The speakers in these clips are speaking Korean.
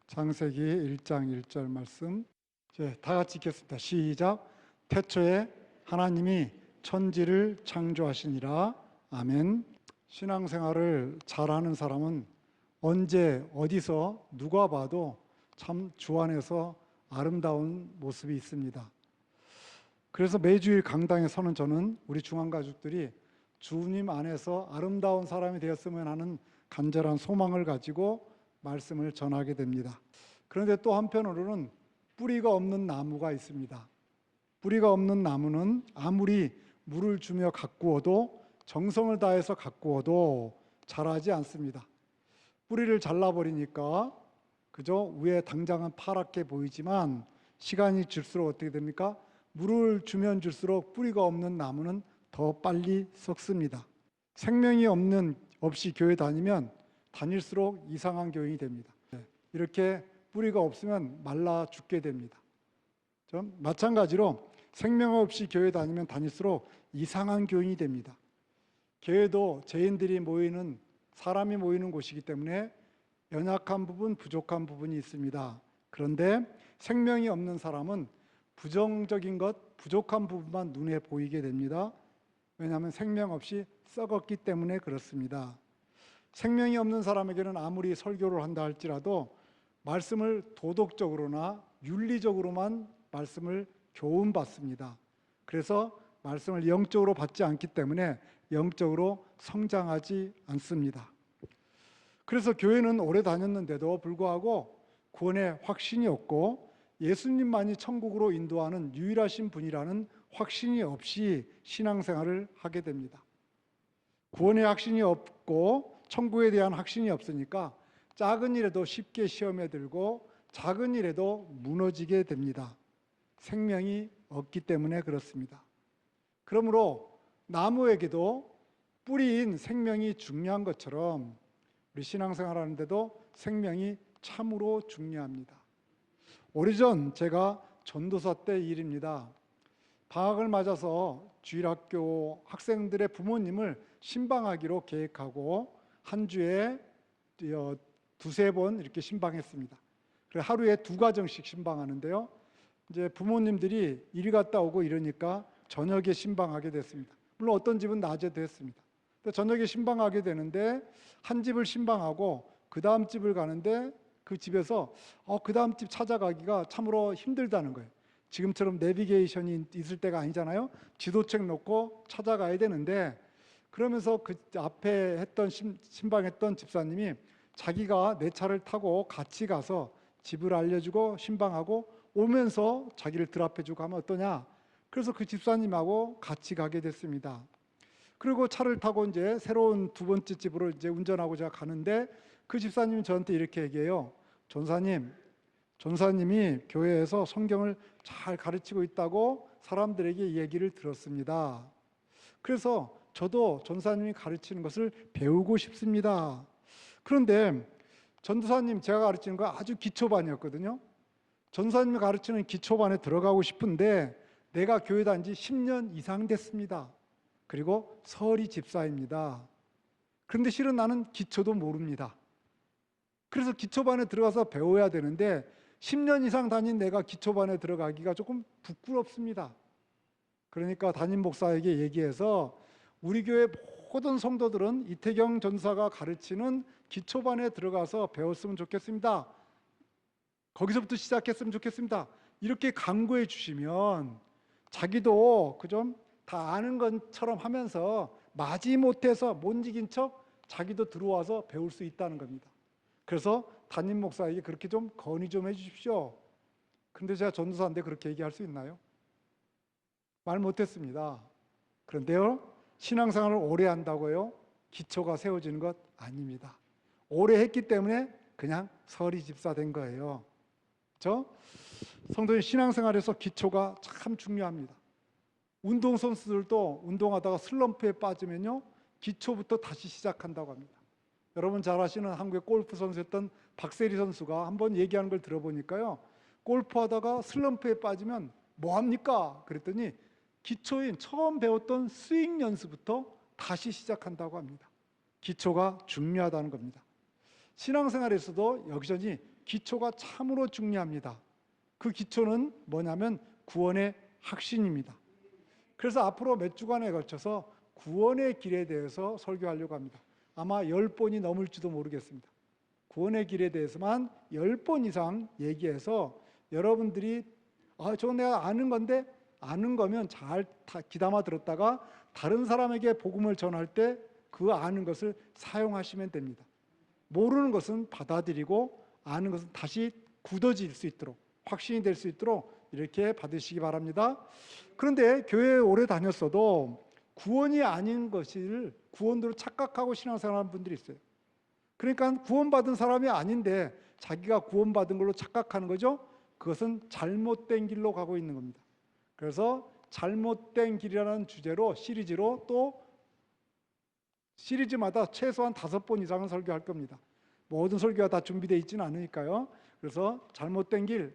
창세기 1장 1절 말씀 이제 다 같이 읽겠습니다. 시작. 태초에 하나님이 천지를 창조하시니라. 아멘. 신앙생활을 잘하는 사람은 언제 어디서 누가 봐도 참 주 안에서 아름다운 모습이 있습니다. 그래서 매주일 강당에 서는 저는 우리 중앙가족들이 주님 안에서 아름다운 사람이 되었으면 하는 간절한 소망을 가지고 말씀을 전하게 됩니다. 그런데 또 한편으로는 뿌리가 없는 나무가 있습니다. 뿌리가 없는 나무는 아무리 물을 주며 가꾸어도, 정성을 다해서 가꾸어도 자라지 않습니다. 뿌리를 잘라버리니까 그저 위에 당장은 파랗게 보이지만 시간이 질수록 어떻게 됩니까? 물을 주면 줄수록 뿌리가 없는 나무는 더 빨리 썩습니다. 생명이 없이 교회 다닐수록 이상한 교인이 됩니다. 이렇게 뿌리가 없으면 말라 죽게 됩니다. 마찬가지로 생명 없이 교회 다니면 다닐수록 이상한 교인이 됩니다. 교회도 죄인들이 모이는, 사람이 모이는 곳이기 때문에 연약한 부분, 부족한 부분이 있습니다. 그런데 생명이 없는 사람은 부정적인 것, 부족한 부분만 눈에 보이게 됩니다. 왜냐하면 생명 없이 썩었기 때문에 그렇습니다. 생명이 없는 사람에게는 아무리 설교를 한다 할지라도 말씀을 도덕적으로나 윤리적으로만 말씀을 교훈받습니다. 그래서 말씀을 영적으로 받지 않기 때문에 영적으로 성장하지 않습니다. 그래서 교회는 오래 다녔는데도 불구하고 구원에 확신이 없고 예수님만이 천국으로 인도하는 유일하신 분이라는 확신이 없이 신앙생활을 하게 됩니다. 구원의 확신이 없고 천국에 대한 확신이 없으니까 작은 일에도 쉽게 시험에 들고 작은 일에도 무너지게 됩니다. 생명이 없기 때문에 그렇습니다. 그러므로 나무에게도 뿌리인 생명이 중요한 것처럼 우리 신앙생활 하는데도 생명이 참으로 중요합니다. 오래전 제가 전도사 때 일입니다. 방학을 맞아서 주일학교 학생들의 부모님을 신방하기로 계획하고 한 주에 두세 번 이렇게 신방했습니다. 그래서 하루에 2가정씩 신방하는데요. 이제 부모님들이 이리 갔다 오고 이러니까 저녁에 신방하게 됐습니다. 물론 어떤 집은 낮에도 했습니다. 저녁에 신방하게 되는데 한 집을 신방하고 그 다음 집을 가는데 그 집에서 그 다음 집 찾아가기가 참으로 힘들다는 거예요. 지금처럼 내비게이션이 있을 때가 아니잖아요. 지도책 놓고 찾아가야 되는데, 그러면서 그 앞에 신방했던 집사님이 자기가 내 차를 타고 같이 가서 집을 알려주고 신방하고 오면서 자기를 드랍해주고 하면 어떠냐. 그래서 그 집사님하고 같이 가게 됐습니다. 그리고 차를 타고 이제 새로운 2번째 집으로 이제 운전하고 제가 가는데 그 집사님이 저한테 이렇게 얘기해요. 전사님이 교회에서 성경을 잘 가르치고 있다고 사람들에게 얘기를 들었습니다. 그래서 저도 전사님이 가르치는 것을 배우고 싶습니다. 그런데 전도사님 제가 가르치는 거 아주 기초반이었거든요. 전사님이 가르치는 기초반에 들어가고 싶은데 내가 교회 다닌 지 10년 이상 됐습니다. 그리고 서리 집사입니다. 그런데 실은 나는 기초도 모릅니다. 그래서 기초반에 들어가서 배워야 되는데 10년 이상 다닌 내가 기초반에 들어가기가 조금 부끄럽습니다. 그러니까 담임 목사에게 얘기해서 우리 교회 모든 성도들은 이태경 전사가 가르치는 기초반에 들어가서 배웠으면 좋겠습니다. 거기서부터 시작했으면 좋겠습니다. 이렇게 강구해 주시면 자기도 좀 다 아는 것처럼 하면서 마지못해서 못 이긴 척 자기도 들어와서 배울 수 있다는 겁니다. 그래서 담임 목사에게 그렇게 좀 건의 좀 해주십시오. 근데 제가 전도사인데 그렇게 얘기할 수 있나요? 말 못했습니다. 그런데요, 신앙생활을 오래 한다고요 기초가 세워지는 것 아닙니다. 오래 했기 때문에 그냥 서리 집사 된 거예요. 그렇죠? 성도님, 신앙생활에서 기초가 참 중요합니다. 운동선수들도 운동하다가 슬럼프에 빠지면요 기초부터 다시 시작한다고 합니다. 여러분 잘 아시는 한국의 골프 선수였던 박세리 선수가 한번 얘기하는 걸 들어보니까요, 골프하다가 슬럼프에 빠지면 뭐합니까? 그랬더니 기초인 처음 배웠던 스윙 연습부터 다시 시작한다고 합니다. 기초가 중요하다는 겁니다. 신앙생활에서도 여기저기 기초가 참으로 중요합니다. 그 기초는 뭐냐면 구원의 확신입니다. 그래서 앞으로 몇 주간에 걸쳐서 구원의 길에 대해서 설교하려고 합니다. 아마 10번이 넘을지도 모르겠습니다. 구원의 길에 대해서만 10번 이상 얘기해서 여러분들이 저건 내가 아는 건데, 아는 거면 잘 귀담아 들었다가 다른 사람에게 복음을 전할 때 그 아는 것을 사용하시면 됩니다. 모르는 것은 받아들이고 아는 것은 다시 굳어질 수 있도록, 확신이 될 수 있도록 이렇게 받으시기 바랍니다. 그런데 교회에 오래 다녔어도 구원이 아닌 것을 구원으로 착각하고 신앙생활하는 분들이 있어요. 그러니까 구원받은 사람이 아닌데 자기가 구원받은 걸로 착각하는 거죠. 그것은 잘못된 길로 가고 있는 겁니다. 그래서 잘못된 길이라는 주제로 시리즈로 또 시리즈마다 최소한 5번 이상은 설교할 겁니다. 모든 설교가 다 준비되어 있지는 않으니까요. 그래서 잘못된 길에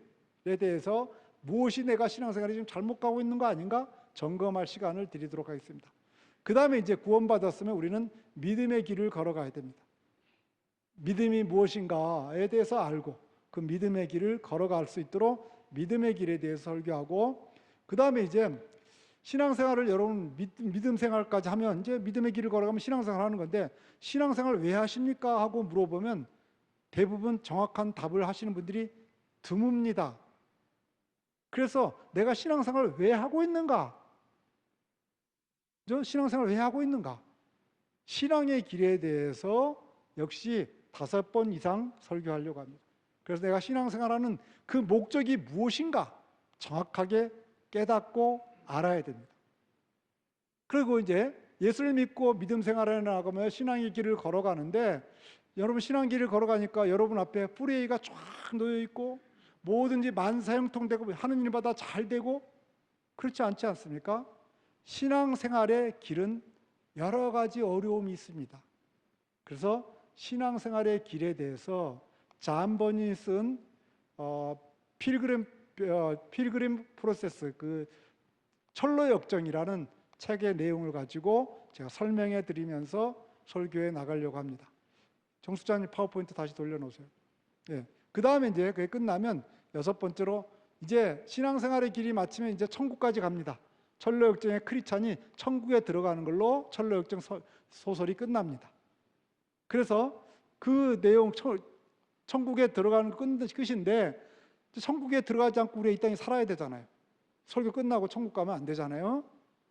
대해서 무엇이 내가 신앙생활이 지금 잘못 가고 있는 거 아닌가 점검할 시간을 드리도록 하겠습니다. 그 다음에 이제 구원받았으면 우리는 믿음의 길을 걸어가야 됩니다. 믿음이 무엇인가에 대해서 알고 그 믿음의 길을 걸어갈 수 있도록 믿음의 길에 대해서 설교하고, 그 다음에 이제 신앙생활을 여러분 믿음 생활까지 하면 이제 믿음의 길을 걸어가면 신앙생활 하는 건데, 신앙생활 왜 하십니까? 하고 물어보면 대부분 정확한 답을 하시는 분들이 드뭅니다. 그래서 내가 신앙생활을 왜 하고 있는가? 신앙생활을 왜 하고 있는가? 신앙의 길에 대해서 역시 5번 이상 설교하려고 합니다. 그래서 내가 신앙생활하는 그 목적이 무엇인가 정확하게 깨닫고 알아야 됩니다. 그리고 이제 예수를 믿고 믿음 생활에 나가면 신앙의 길을 걸어가는데, 여러분 신앙 길을 걸어가니까 여러분 앞에 뿌리가 쫙 놓여 있고 뭐든지 만사형통되고 하는 일마다 잘 되고 그렇지 않지 않습니까? 신앙생활의 길은 여러 가지 어려움이 있습니다. 그래서 신앙생활의 길에 대해서 잔 버니 쓴 필그림 프로세스, 그 철로 역정이라는 책의 내용을 가지고 제가 설명해 드리면서 설교에 나가려고 합니다. 정수장님 파워포인트 다시 돌려놓으세요. 예. 그 다음에 이제 그게 끝나면 6번째로 이제 신앙생활의 길이 마치면 이제 천국까지 갑니다. 철로 역정의 크리찬이 천국에 들어가는 걸로 철로 역정 소설이 끝납니다. 그래서 그 내용 천국에 들어가는 끝인데, 천국에 들어가지 않고 우리가 이 땅에 살아야 되잖아요. 설교 끝나고 천국 가면 안 되잖아요.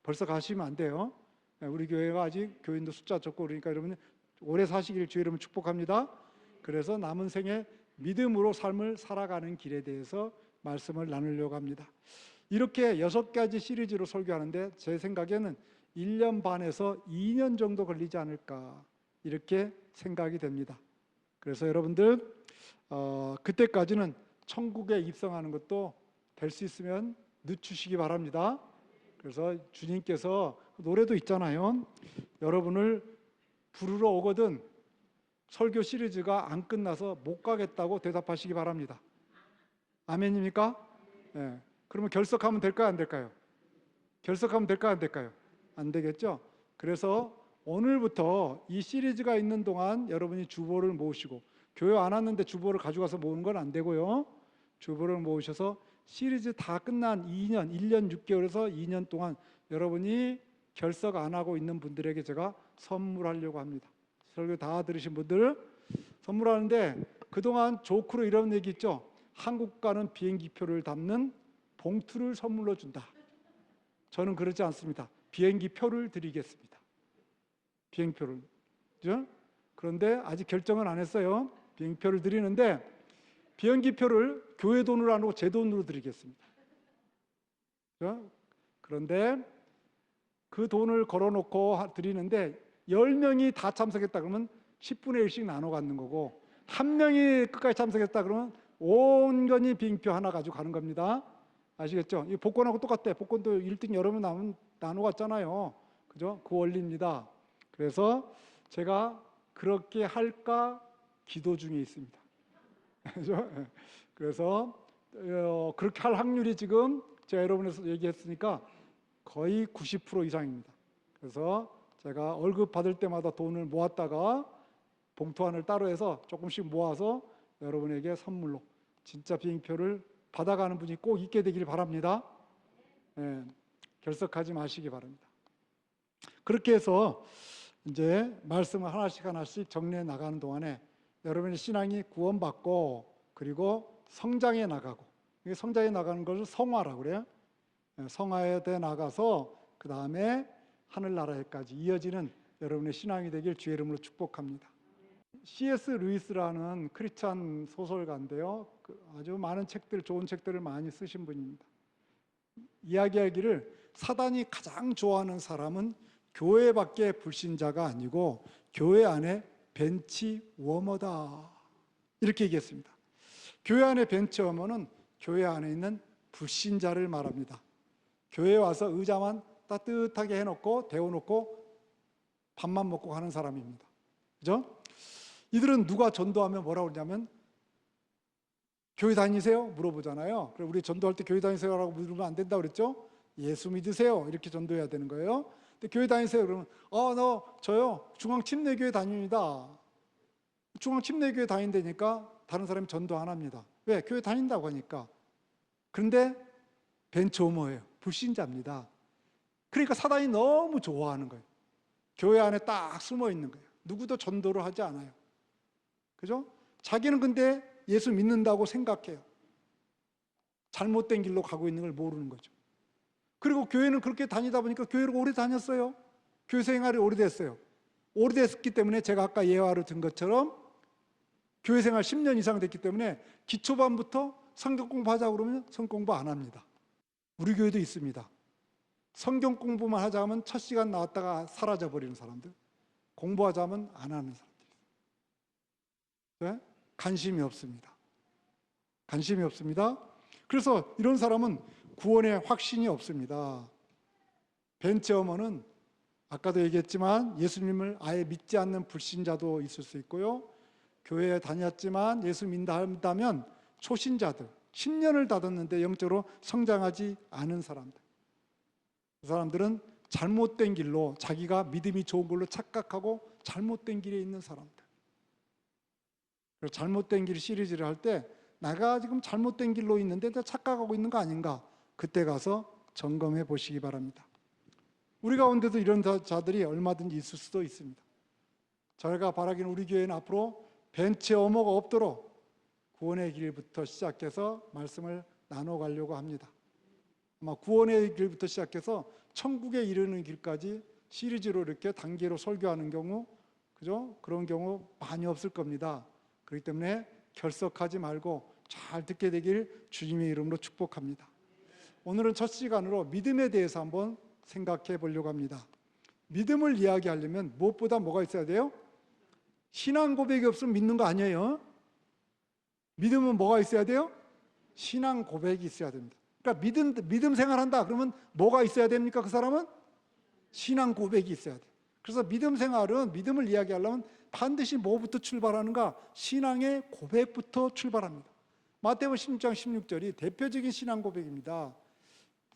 벌써 가시면 안 돼요. 우리 교회가 아직 교인도 숫자 적고 그러니까 여러분 오래 사시길 주의 이름으로 축복합니다. 그래서 남은 생에 믿음으로 삶을 살아가는 길에 대해서 말씀을 나누려고 합니다. 이렇게 6가지 시리즈로 설교하는데 제 생각에는 1년 반에서 2년 정도 걸리지 않을까 이렇게 생각이 됩니다. 그래서 여러분들 그때까지는 천국에 입성하는 것도 될 수 있으면 늦추시기 바랍니다. 그래서 주님께서 노래도 있잖아요. 여러분을 부르러 오거든 설교 시리즈가 안 끝나서 못 가겠다고 대답하시기 바랍니다. 아멘입니까? 네. 그러면 결석하면 될까요? 안 될까요? 결석하면 될까요? 안 될까요? 안 되겠죠? 그래서 오늘부터 이 시리즈가 있는 동안 여러분이 주보를 모으시고, 교회 안 왔는데 주보를 가져가서 모으는 건 안 되고요. 주보를 모으셔서 시리즈 다 끝난 1년 6개월에서 2년 동안 여러분이 결석 안 하고 있는 분들에게 제가 선물하려고 합니다. 설교 다 들으신 분들 선물하는데, 그동안 조크로 이런 얘기 있죠. 한국 가는 비행기표를 담는 봉투를 선물로 준다. 저는 그렇지 않습니다. 비행기표를 드리겠습니다. 비행표를. 그죠? 그런데 아직 결정은 안 했어요. 비행표를 드리는데 비행기표를 교회 돈으로 안 하고 제 돈으로 드리겠습니다. 그죠? 그런데 그 돈을 걸어놓고 드리는데 10명이 다 참석했다 그러면 10분의 1씩 나눠 갖는 거고, 1명이 끝까지 참석했다 그러면 온전히 비행표 하나 가지고 가는 겁니다. 아시겠죠? 이 복권하고 똑같대. 복권도 1등 여러 명 나눠 갔잖아요. 그죠? 그 원리입니다. 그래서 제가 그렇게 할까 기도 중에 있습니다. 그죠? 그래서 그렇게 할 확률이 지금 제가 여러분에서 얘기했으니까 거의 90% 이상입니다. 그래서 제가 월급 받을 때마다 돈을 모았다가 봉투 안을 따로 해서 조금씩 모아서 여러분에게 선물로 진짜 비행표를 받아가는 분이 꼭 있게 되길 바랍니다. 예, 결석하지 마시기 바랍니다. 그렇게 해서 이제 말씀을 하나씩 하나씩 정리해 나가는 동안에 여러분의 신앙이 구원받고 그리고 성장해 나가고, 성장해 나가는 것을 성화라고 그래요. 성화에 돼 나가서 그 다음에 하늘나라에까지 이어지는 여러분의 신앙이 되길 주의 이름으로 축복합니다. C.S. 루이스라는 크리스찬 소설가인데요. 아주 많은 책들, 좋은 책들을 많이 쓰신 분입니다. 이야기하기를 사단이 가장 좋아하는 사람은 교회 밖의 불신자가 아니고 교회 안에 벤치 워머다, 이렇게 얘기했습니다. 교회 안에 벤치 워머는 교회 안에 있는 불신자를 말합니다. 교회에 와서 의자만 따뜻하게 해놓고 데워놓고 밥만 먹고 가는 사람입니다. 그죠? 이들은 누가 전도하면 뭐라고 그러냐면 교회 다니세요? 물어보잖아요. 그럼 우리 전도할 때 교회 다니세요라고 물으면 안 된다고 그랬죠? 예수 믿으세요, 이렇게 전도해야 되는 거예요. 근데 교회 다니세요 그러면 저요 중앙침례교회 다닙니다. 중앙침례교회 다닌다니까 다른 사람이 전도 안 합니다. 왜? 교회 다닌다고 하니까. 그런데 벤처머예요. 불신자입니다. 그러니까 사단이 너무 좋아하는 거예요. 교회 안에 딱 숨어 있는 거예요. 누구도 전도를 하지 않아요. 그죠? 자기는 근데 예수 믿는다고 생각해요. 잘못된 길로 가고 있는 걸 모르는 거죠. 그리고 교회는 그렇게 다니다 보니까 교회를 오래 다녔어요. 교회 생활이 오래됐어요. 오래됐기 때문에 제가 아까 예화로 든 것처럼 교회 생활 10년 이상 됐기 때문에 기초반부터 성경 공부하자고 그러면 성경 공부 안 합니다. 우리 교회도 있습니다. 성경 공부만 하자 하면 첫 시간 나왔다가 사라져 버리는 사람들, 공부하자면 안 하는 사람들. 네? 관심이 없습니다. 관심이 없습니다. 그래서 이런 사람은 구원의 확신이 없습니다. 벤처머는 아까도 얘기했지만 예수님을 아예 믿지 않는 불신자도 있을 수 있고요. 교회에 다녔지만 예수 믿는다 한다면 초신자들, 10년을 다녔는데 영적으로 성장하지 않은 사람들. 그 사람들은 잘못된 길로, 자기가 믿음이 좋은 걸로 착각하고 잘못된 길에 있는 사람들. 잘못된 길 시리즈를 할 때 내가 지금 잘못된 길로 있는데 내가 착각하고 있는 거 아닌가, 그때 가서 점검해 보시기 바랍니다. 우리 가운데도 이런 자들이 얼마든지 있을 수도 있습니다. 저희가 바라기는 우리 교회는 앞으로 벤치 어머가 없도록 구원의 길부터 시작해서 말씀을 나눠가려고 합니다. 아마 구원의 길부터 시작해서 천국에 이르는 길까지 시리즈로 이렇게 단계로 설교하는 경우, 그죠? 그런 경우 많이 없을 겁니다. 그렇기 때문에 결석하지 말고 잘 듣게 되길 주님의 이름으로 축복합니다. 오늘은 첫 시간으로 믿음에 대해서 한번 생각해 보려고 합니다. 믿음을 이야기하려면 무엇보다 뭐가 있어야 돼요? 신앙 고백이 없으면 믿는 거 아니에요. 믿음은 뭐가 있어야 돼요? 신앙 고백이 있어야 됩니다. 그러니까 믿음 생활한다 그러면 뭐가 있어야 됩니까? 그 사람은 신앙 고백이 있어야 돼요. 그래서 믿음 생활은, 믿음을 이야기하려면 반드시 뭐부터 출발하는가? 신앙의 고백부터 출발합니다. 마태복음 16장 16절이 대표적인 신앙 고백입니다.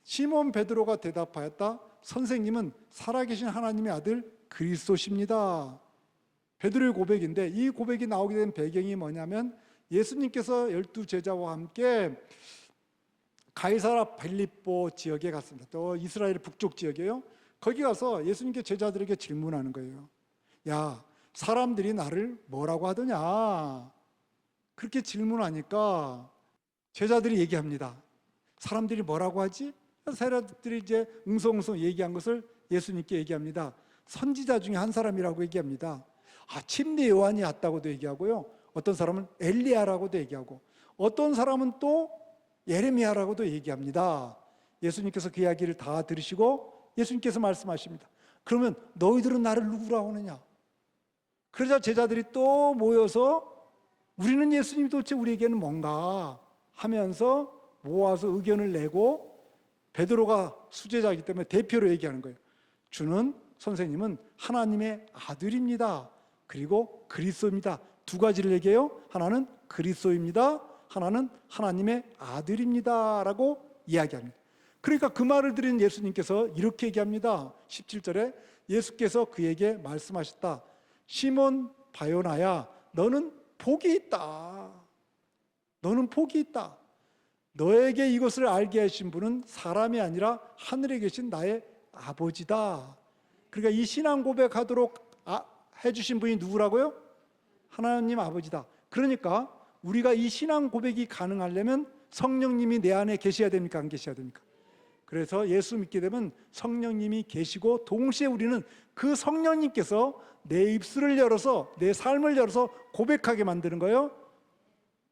시몬 베드로가 대답하였다. 선생님은 살아계신 하나님의 아들 그리스도십니다. 베드로의 고백인데, 이 고백이 나오게 된 배경이 뭐냐면 예수님께서 12제자와 함께 가이사라 빌립보 지역에 갔습니다. 또 이스라엘 북쪽 지역이에요. 거기 가서 예수님께 제자들에게 질문하는 거예요. 야, 사람들이 나를 뭐라고 하더냐? 그렇게 질문하니까 제자들이 얘기합니다. 사람들이 뭐라고 하지? 제자들이 이제 웅성웅성 얘기한 것을 예수님께 얘기합니다. 선지자 중에 한 사람이라고 얘기합니다. 침례 요한이 왔다고도 얘기하고요. 어떤 사람은 엘리야라고도 얘기하고, 어떤 사람은 또 예레미야라고도 얘기합니다. 예수님께서 그 이야기를 다 들으시고 예수님께서 말씀하십니다. 그러면 너희들은 나를 누구라고 하느냐? 그러자 제자들이 또 모여서 우리는 예수님이 도대체 우리에게는 뭔가 하면서 모아서 의견을 내고, 베드로가 수제자이기 때문에 대표로 얘기하는 거예요. 주는, 선생님은 하나님의 아들입니다. 그리고 그리스도입니다. 두 가지를 얘기해요. 하나는 그리스도입니다. 하나는 하나님의 아들입니다. 라고 이야기합니다. 그러니까 그 말을 들은 예수님께서 이렇게 얘기합니다. 17절에 예수께서 그에게 말씀하셨다. 시몬 바요나야, 너는 복이 있다. 너는 복이 있다. 너에게 이것을 알게 하신 분은 사람이 아니라 하늘에 계신 나의 아버지다. 그러니까 이 신앙 고백하도록 해주신 분이 누구라고요? 하나님 아버지다. 그러니까 우리가 이 신앙 고백이 가능하려면 성령님이 내 안에 계셔야 됩니까? 안 계셔야 됩니까? 그래서 예수 믿게 되면 성령님이 계시고 동시에 우리는 그 성령님께서 내 입술을 열어서 내 삶을 열어서 고백하게 만드는 거예요.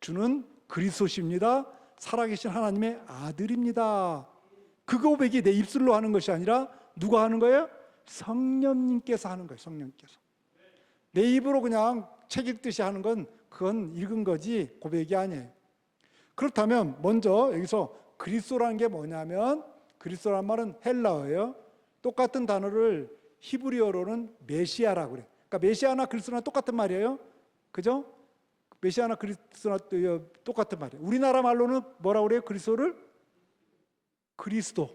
주는 그리스도십니다. 살아계신 하나님의 아들입니다. 그 고백이 내 입술로 하는 것이 아니라 누가 하는 거예요? 성령님께서 하는 거예요. 성령님께서. 내 입으로 그냥 책 읽듯이 하는 건 그건 읽은 거지 고백이 아니에요. 그렇다면 먼저 여기서 그리스도라는 게 뭐냐면, 그리스도란 말은 헬라어예요. 똑같은 단어를 히브리어로는 메시아라고 그래. 그러니까 메시아나 그리스도나 똑같은 말이에요. 그죠? 메시아나 그리스도나 똑같은 말이에요. 우리나라 말로는 뭐라고 그래요? 그리스도를? 그리스도.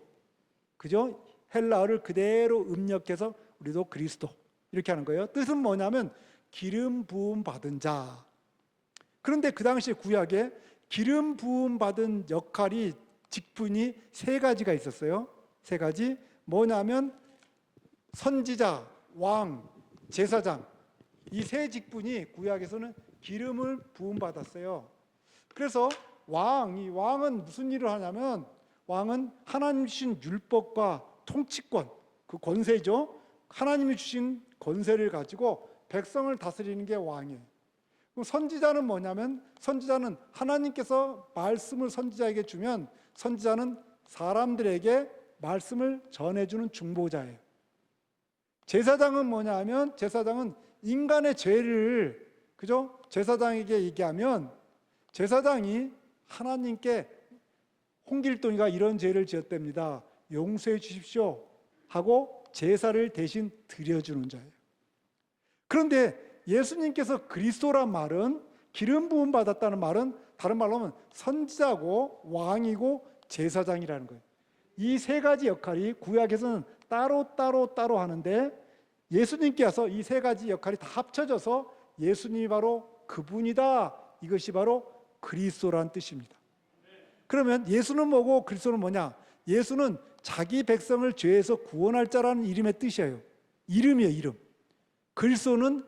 그죠? 헬라어를 그대로 음력해서 우리도 그리스도 이렇게 하는 거예요. 뜻은 뭐냐면 기름 부음 받은 자. 그런데 그 당시 구약에 기름 부음 받은 역할이, 직분이 세 가지가 있었어요. 세 가지. 뭐냐면 선지자, 왕, 제사장. 이 세 직분이 구약에서는 기름을 부음 받았어요. 그래서 이 왕은 무슨 일을 하냐면, 왕은 하나님 주신 율법과 통치권, 그 권세죠. 하나님이 주신 권세를 가지고 백성을 다스리는 게 왕이에요. 그럼 선지자는 뭐냐면, 선지자는 하나님께서 말씀을 선지자에게 주면 선지자는 사람들에게 말씀을 전해주는 중보자예요. 제사장은 뭐냐 하면, 제사장은 인간의 죄를, 그죠? 제사장에게 얘기하면 제사장이 하나님께 홍길동이가 이런 죄를 지었답니다. 용서해 주십시오 하고 제사를 대신 드려주는 자예요. 그런데 예수님께서 그리스도란 말은, 기름 부음 받았다는 말은 다른 말로 하면 선지자고 왕이고 제사장이라는 거예요. 이 세 가지 역할이 구약에서는 따로 하는데 예수님께서 이 세 가지 역할이 다 합쳐져서 예수님이 바로 그분이다. 이것이 바로 그리스도라는 뜻입니다. 그러면 예수는 뭐고 그리스도는 뭐냐? 예수는 자기 백성을 죄에서 구원할 자라는 이름의 뜻이에요. 이름이에요, 이름. 그리스도는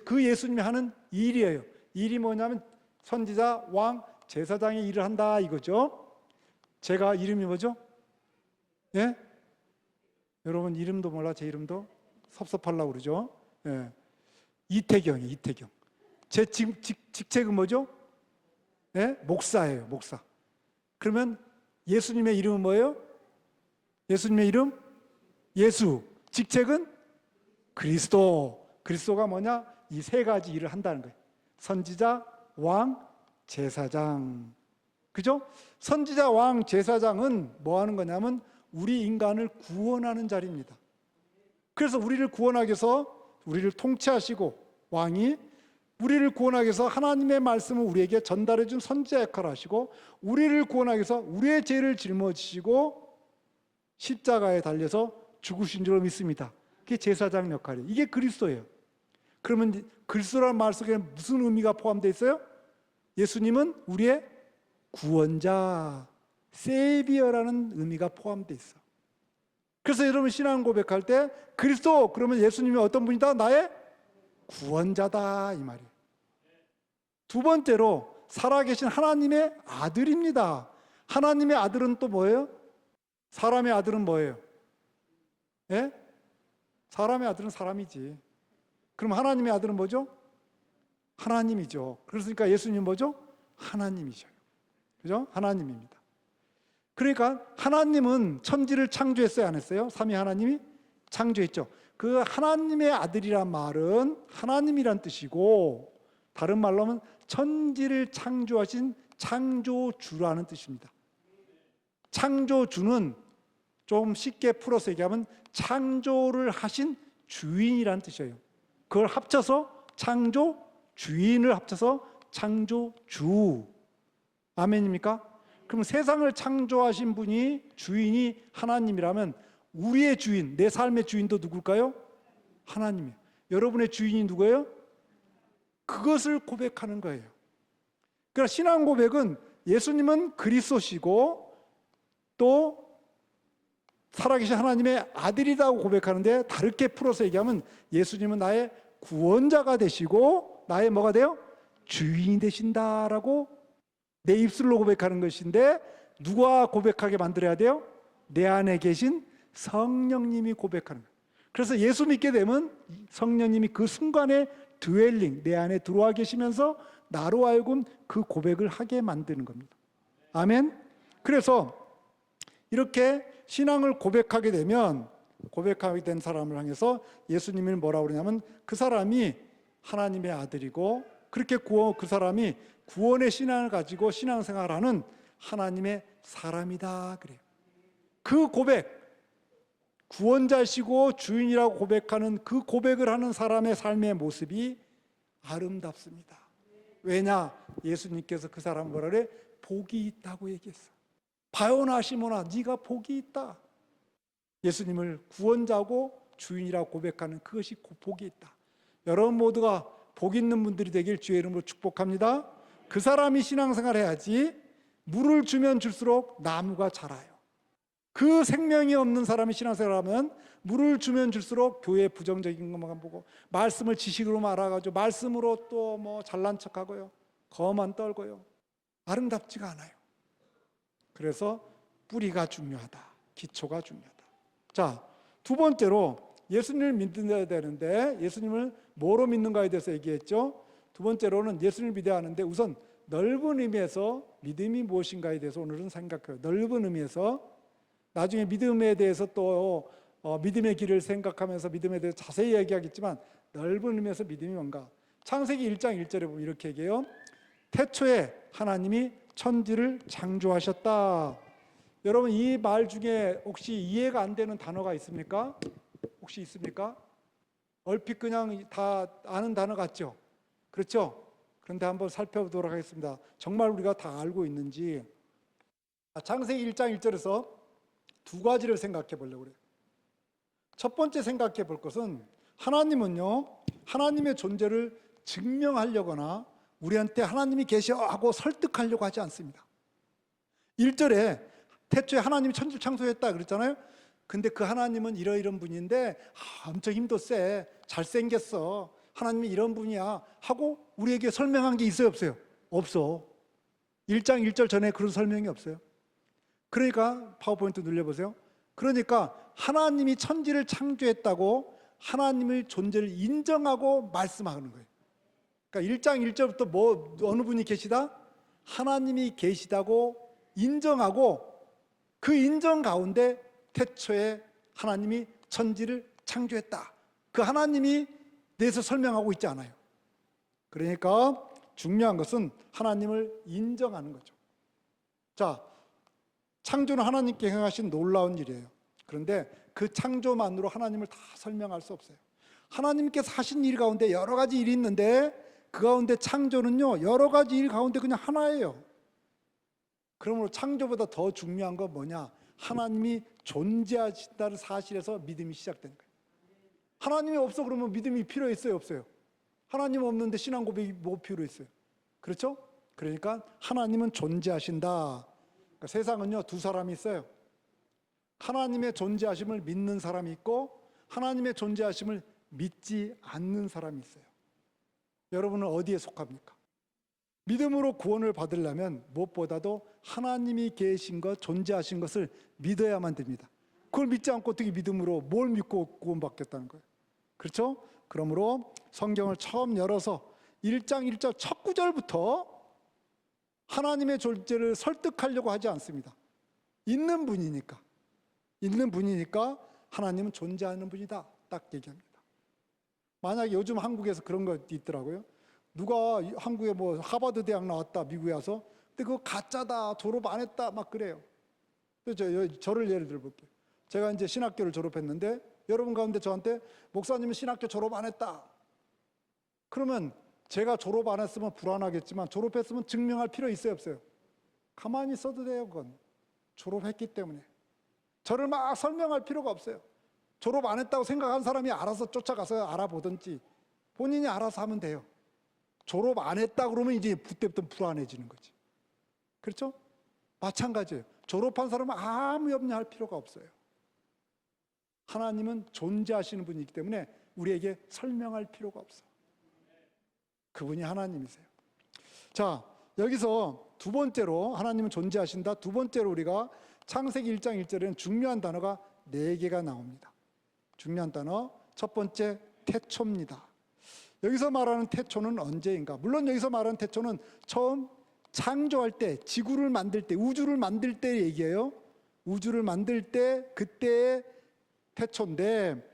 그 예수님이 하는 일이에요. 일이 뭐냐면 선지자, 왕, 제사장의 일을 한다 이거죠. 제가 이름이 뭐죠? 예? 여러분 이름도 몰라, 제 이름도? 섭섭하려고 그러죠. 예. 이태경이에요, 이태경. 제 직책은 뭐죠? 예? 목사예요, 목사. 그러면 예수님의 이름은 뭐예요? 예수님의 이름? 예수. 직책은? 그리스도. 그리스도가 뭐냐? 이 세 가지 일을 한다는 거예요. 선지자, 왕, 제사장. 그죠? 선지자, 왕, 제사장은 뭐 하는 거냐면 우리 인간을 구원하는 자리입니다. 그래서 우리를 구원하기 위해서 우리를 통치하시고, 왕이 우리를 구원하기 위해서 하나님의 말씀을 우리에게 전달해 준 선지자 역할을 하시고, 우리를 구원하기 위해서 우리의 죄를 짊어지시고 십자가에 달려서 죽으신 줄 믿습니다. 그게 제사장 역할이에요. 이게 그리스도예요. 그러면 그리스도라는 말 속에 무슨 의미가 포함되어 있어요? 예수님은 우리의 구원자, 세이비어라는 의미가 포함되어 있어. 그래서 여러분 신앙 고백할 때 그리스도 그러면 예수님이 어떤 분이다? 나의 구원자다 이 말이에요. 두 번째로 살아계신 하나님의 아들입니다. 하나님의 아들은 또 뭐예요? 사람의 아들은 뭐예요? 예? 사람의 아들은 사람이지. 그럼 하나님의 아들은 뭐죠? 하나님이죠. 그러니까 예수님 뭐죠? 하나님이죠. 그죠? 하나님입니다. 그러니까 하나님은 천지를 창조했어요, 안 했어요? 삼위 하나님이 창조했죠. 그 하나님의 아들이란 말은 하나님이란 뜻이고, 다른 말로 하면 천지를 창조하신 창조주라는 뜻입니다. 창조주는 좀 쉽게 풀어서 얘기하면 창조를 하신 주인이라는 뜻이에요. 그걸 합쳐서 창조주인을 합쳐서 창조주. 아멘입니까? 그럼 세상을 창조하신 분이, 주인이 하나님이라면 우리의 주인, 내 삶의 주인도 누굴까요? 하나님이에요. 여러분의 주인이 누구예요? 그것을 고백하는 거예요. 그러나 신앙 고백은 예수님은 그리스도시고 또 살아계신 하나님의 아들이라고 고백하는데, 다르게 풀어서 얘기하면 예수님은 나의 구원자가 되시고 나의 뭐가 돼요? 주인이 되신다라고 내 입술로 고백하는 것인데, 누가 고백하게 만들어야 돼요? 내 안에 계신 성령님이 고백하는 거예요. 그래서 예수 믿게 되면 성령님이 그 순간에 드웰링, 내 안에 들어와 계시면서 나로 하여금 그 고백을 하게 만드는 겁니다. 아멘. 그래서 이렇게 신앙을 고백하게 되면, 고백하게 된 사람을 향해서 예수님이 뭐라고 그러냐면 그 사람이 하나님의 아들이고, 그렇게 그 사람이 구원의 신앙을 가지고 신앙생활하는 하나님의 사람이다 그래요. 그 고백, 구원자시고 주인이라고 고백하는 그 고백을 하는 사람의 삶의 모습이 아름답습니다. 왜냐? 예수님께서 그 사람 뭐라 그래? 복이 있다고 얘기했어. 바요나 시몬아, 네가 복이 있다. 예수님을 구원자고 주인이라고 고백하는 그것이 복이 있다. 여러분 모두가 복 있는 분들이 되길 주의 이름으로 축복합니다. 그 사람이 신앙생활 해야지 물을 주면 줄수록 나무가 자라요. 그 생명이 없는 사람이 신앙생활하면 물을 주면 줄수록 교회 부정적인 것만 보고, 말씀을 지식으로 알아가지고 말씀으로 또 뭐 잘난 척하고요, 거만 떨고요, 아름답지가 않아요. 그래서 뿌리가 중요하다, 기초가 중요하다. 자, 두 번째로 예수님을 믿어야 되는데 예수님을 뭐로 믿는가에 대해서 얘기했죠. 두 번째로는 예수님을 믿어야 하는데, 우선 넓은 의미에서 믿음이 무엇인가에 대해서 오늘은 생각해요. 넓은 의미에서. 나중에 믿음에 대해서 또 믿음의 길을 생각하면서 믿음에 대해서 자세히 얘기하겠지만, 넓은 의미에서 믿음이 뭔가. 창세기 1장 1절에 보면 이렇게 얘기해요. 태초에 하나님이 천지를 창조하셨다. 여러분, 이 말 중에 혹시 이해가 안 되는 단어가 있습니까? 혹시 있습니까? 얼핏 그냥 다 아는 단어 같죠? 그렇죠? 그런데 한번 살펴보도록 하겠습니다. 정말 우리가 다 알고 있는지. 창세기 1장 1절에서 두 가지를 생각해 보려고 그래요. 첫 번째 생각해 볼 것은, 하나님은요, 하나님의 존재를 증명하려거나 우리한테 하나님이 계셔 하고 설득하려고 하지 않습니다. 1절에 태초에 하나님이 천지를 창조했다 그랬잖아요. 근데 그 하나님은 이러이런 분인데 엄청 힘도 세, 잘생겼어, 하나님이 이런 분이야 하고 우리에게 설명한 게 있어요, 없어요? 없어. 1장 1절 전에 그런 설명이 없어요. 그러니까 파워포인트 눌려보세요. 그러니까 하나님이 천지를 창조했다고 하나님의 존재를 인정하고 말씀하는 거예요. 그러니까 1장 1절부터 뭐 어느 분이 계시다? 하나님이 계시다고 인정하고, 그 인정 가운데 태초에 하나님이 천지를 창조했다, 그 하나님이 대해서 설명하고 있지 않아요. 그러니까 중요한 것은 하나님을 인정하는 거죠. 자, 창조는 하나님께 행하신 놀라운 일이에요. 그런데 그 창조만으로 하나님을 다 설명할 수 없어요. 하나님께서 하신 일 가운데 여러 가지 일이 있는데, 그 가운데 창조는요, 여러 가지 일 가운데 그냥 하나예요. 그러므로 창조보다 더 중요한 건 뭐냐? 하나님이 존재하신다는 사실에서 믿음이 시작되는 거예요. 하나님이 없어 그러면 믿음이 필요 있어요, 없어요? 하나님 없는데 신앙 고백이 뭐 필요 있어요? 그렇죠? 그러니까 하나님은 존재하신다. 그러니까 세상은요, 두 사람이 있어요. 하나님의 존재하심을 믿는 사람이 있고 하나님의 존재하심을 믿지 않는 사람이 있어요. 여러분은 어디에 속합니까? 믿음으로 구원을 받으려면 무엇보다도 하나님이 계신 것, 존재하신 것을 믿어야만 됩니다. 그걸 믿지 않고 어떻게 믿음으로 뭘 믿고 구원받겠다는 거예요? 그렇죠? 그러므로 성경을 처음 열어서 1장 1절 첫 구절부터 하나님의 존재를 설득하려고 하지 않습니다. 있는 분이니까 하나님은 존재하는 분이다, 딱 얘기합니다. 만약에 요즘 한국에서 그런 거 있더라고요. 누가 한국에 뭐 하버드 대학 나왔다, 미국에 와서. 근데 그거 가짜다, 졸업 안 했다, 막 그래요. 저를 예를 들어 볼게요. 제가 이제 신학교를 졸업했는데 여러분 가운데 저한테 목사님은 신학교 졸업 안 했다, 그러면 제가 졸업 안 했으면 불안하겠지만 졸업했으면 증명할 필요 있어요, 없어요? 가만히 있어도 돼요. 그건 졸업했기 때문에 저를 막 설명할 필요가 없어요. 졸업 안 했다고 생각한 사람이 알아서 쫓아가서 알아보든지 본인이 알아서 하면 돼요. 졸업 안 했다 그러면 이제 그때부터 불안해지는 거지. 그렇죠? 마찬가지예요. 졸업한 사람은 아무 염려할 필요가 없어요. 하나님은 존재하시는 분이기 때문에 우리에게 설명할 필요가 없어. 그분이 하나님이세요. 자, 여기서 두 번째로 하나님은 존재하신다. 두 번째로 우리가 창세기 1장 1절에는 중요한 단어가 4개가 나옵니다. 중요한 단어 첫 번째 태초입니다. 여기서 말하는 태초는 언제인가? 물론 여기서 말하는 태초는 처음 창조할 때, 지구를 만들 때, 우주를 만들 때 얘기예요. 우주를 만들 때 그때의 태초인데,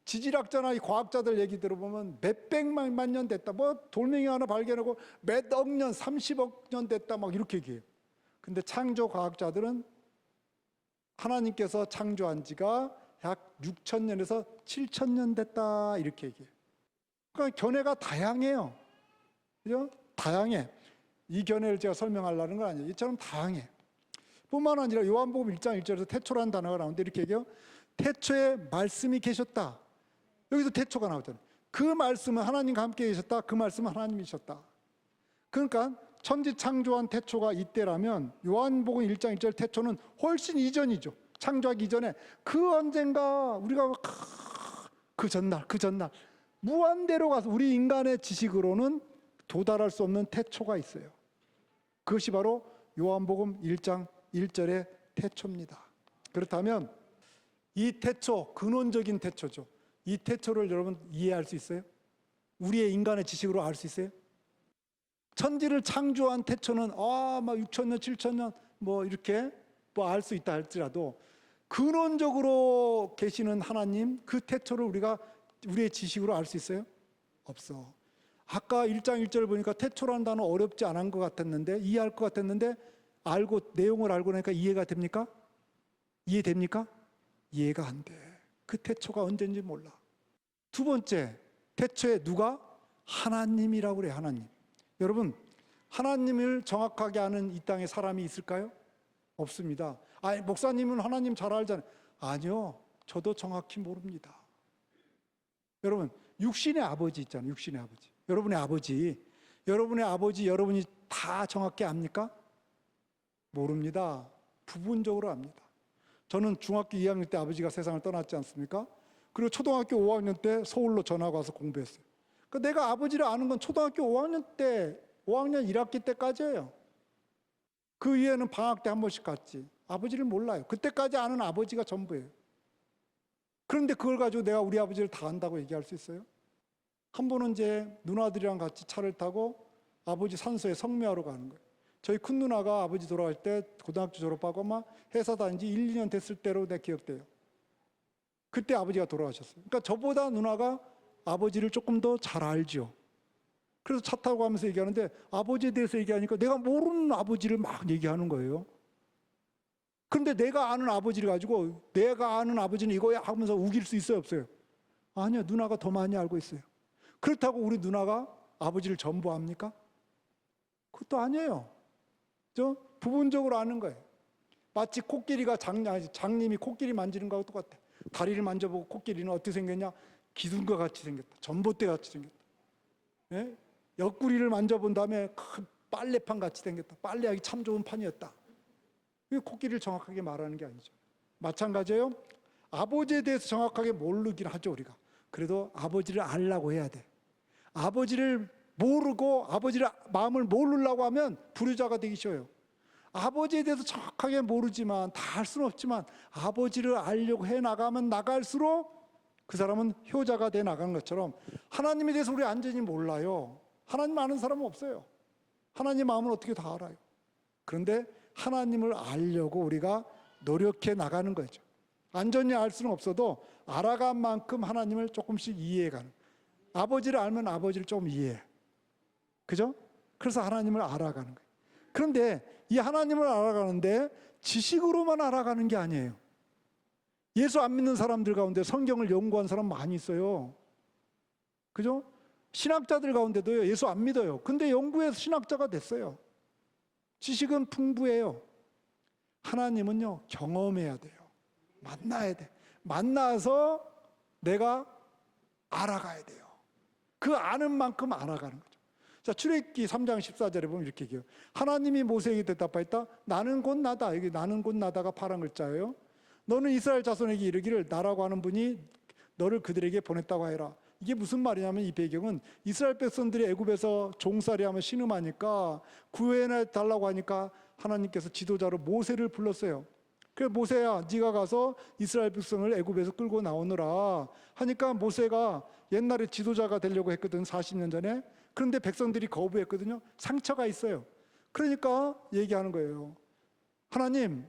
지질학자나 이 과학자들 얘기 들어보면 몇백만 년 됐다, 뭐 돌멩이 하나 발견하고 몇 억 년, 30억 년 됐다 막 이렇게 얘기해요. 근데 창조 과학자들은 하나님께서 창조한 지가 약 6,000년에서 7,000년 됐다 이렇게 얘기해요. 그러니까 견해가 다양해요. 그죠? 다양해. 이 견해를 제가 설명하려는 건 아니에요. 이처럼 다양해. 뿐만 아니라 요한복음 1장 1절에서 태초라는 단어가 나오는데 이렇게 얘기해요. 태초에 말씀이 계셨다. 여기서 태초가 나오잖아요. 그 말씀은 하나님과 함께 계셨다. 그 말씀은 하나님이셨다. 그러니까 천지 창조한 태초가 이때라면 요한복음 1장 1절 태초는 훨씬 이전이죠. 창조하기 이전에 그 언젠가 우리가 그 전날 무한대로 가서 우리 인간의 지식으로는 도달할 수 없는 태초가 있어요. 그것이 바로 요한복음 1장 1절의 태초입니다. 그렇다면 이 태초, 근원적인 태초죠. 이 태초를 여러분 이해할 수 있어요? 우리의 인간의 지식으로 알 수 있어요? 천지를 창조한 태초는 막 6,000년, 7,000년 뭐 이렇게 뭐 알 수 있다 할지라도 근원적으로 계시는 하나님, 그 태초를 우리가 우리의 지식으로 알 수 있어요? 없어. 아까 1장 1절 보니까 태초라는 단어 어렵지 않은 것 같았는데, 이해할 것 같았는데, 내용을 알고 나니까 이해가 됩니까? 이해됩니까? 이해가 안 돼. 그 태초가 언제인지 몰라. 두 번째, 태초에 누가? 하나님이라고 그래요. 하나님. 여러분, 하나님을 정확하게 아는 이 땅에 사람이 있을까요? 없습니다. 목사님은 하나님 잘 알잖아요. 아니요, 저도 정확히 모릅니다. 여러분, 육신의 아버지 있잖아요. 육신의 아버지. 여러분의 아버지 여러분이 다 정확히 압니까? 모릅니다. 부분적으로 압니다. 저는 중학교 2학년 때 아버지가 세상을 떠났지 않습니까? 그리고 초등학교 5학년 때 서울로 전학 와서 공부했어요. 그러니까 내가 아버지를 아는 건 초등학교 5학년 1학기 때까지예요. 그 이후에는 방학 때 한 번씩 갔지. 아버지를 몰라요. 그때까지 아는 아버지가 전부예요. 그런데 그걸 가지고 내가 우리 아버지를 다 안다고 얘기할 수 있어요? 한 번은 이제 누나들이랑 같이 차를 타고 아버지 산소에 성묘하러 가는 거예요. 저희 큰 누나가 아버지 돌아갈 때 고등학교 졸업하고 아마 회사 다닌 지 1, 2년 됐을 때로 내 기억돼요. 그때 아버지가 돌아가셨어요. 그러니까 저보다 누나가 아버지를 조금 더 잘 알죠. 그래서 차 타고 가면서 얘기하는데 아버지에 대해서 얘기하니까 내가 모르는 아버지를 막 얘기하는 거예요. 그런데 내가 아는 아버지를 가지고 내가 아는 아버지는 이거야 하면서 우길 수 있어요, 없어요? 아니요, 누나가 더 많이 알고 있어요. 그렇다고 우리 누나가 아버지를 전부 압니까? 그것도 아니에요. 부분적으로 아는 거예요. 마치 코끼리가 장님이 코끼리 만지는 거하고 똑같아. 다리를 만져보고 코끼리는 어떻게 생겼냐? 기둥과 같이 생겼다. 전봇대 같이 생겼다. 예? 옆구리를 만져본 다음에 큰 빨래판 같이 생겼다. 빨래하기 참 좋은 판이었다. 이 코끼리를 정확하게 말하는 게 아니죠. 마찬가지예요. 아버지에 대해서 정확하게 모르긴 하죠, 우리가. 그래도 아버지를 알라고 해야 돼. 아버지를 모르고 아버지를 마음을 모르려고 하면 불효자가 되기 쉬워요. 아버지에 대해서 정확하게 모르지만, 다 알 수는 없지만 아버지를 알려고 해나가면 나갈수록 그 사람은 효자가 돼 나가는 것처럼 하나님에 대해서 우리 완전히 몰라요. 하나님 아는 사람은 없어요. 하나님 마음을 어떻게 다 알아요. 그런데 하나님을 알려고 우리가 노력해 나가는 거죠. 완전히 알 수는 없어도 알아간 만큼 하나님을 조금씩 이해해가는. 아버지를 알면 아버지를 조금 이해해. 그죠? 그래서 하나님을 알아가는 거예요. 그런데 이 하나님을 알아가는데 지식으로만 알아가는 게 아니에요. 예수 안 믿는 사람들 가운데 성경을 연구한 사람 많이 있어요. 그죠? 신학자들 가운데도요, 예수 안 믿어요. 근데 연구해서 신학자가 됐어요. 지식은 풍부해요. 하나님은요, 경험해야 돼요. 만나야 돼. 만나서 내가 알아가야 돼요. 그 아는 만큼 알아가는 거죠. 자, 출애굽기 3장 14절에 보면 이렇게 얘기해요. 하나님이 모세에게 대답하였다. 나는 곧 나다. 여기 나는 곧 나다가 파란 글자예요. 너는 이스라엘 자손에게 이르기를 나라고 하는 분이 너를 그들에게 보냈다고 하여라. 이게 무슨 말이냐면 이 배경은 이스라엘 백성들이 애굽에서 종살이하며 신음하니까 구해내 달라고 하니까 하나님께서 지도자로 모세를 불렀어요. 그래서 모세야 네가 가서 이스라엘 백성을 애굽에서 끌고 나오느라 하니까 모세가 옛날에 지도자가 되려고 했거든, 40년 전에. 그런데 백성들이 거부했거든요. 상처가 있어요. 그러니까 얘기하는 거예요. 하나님,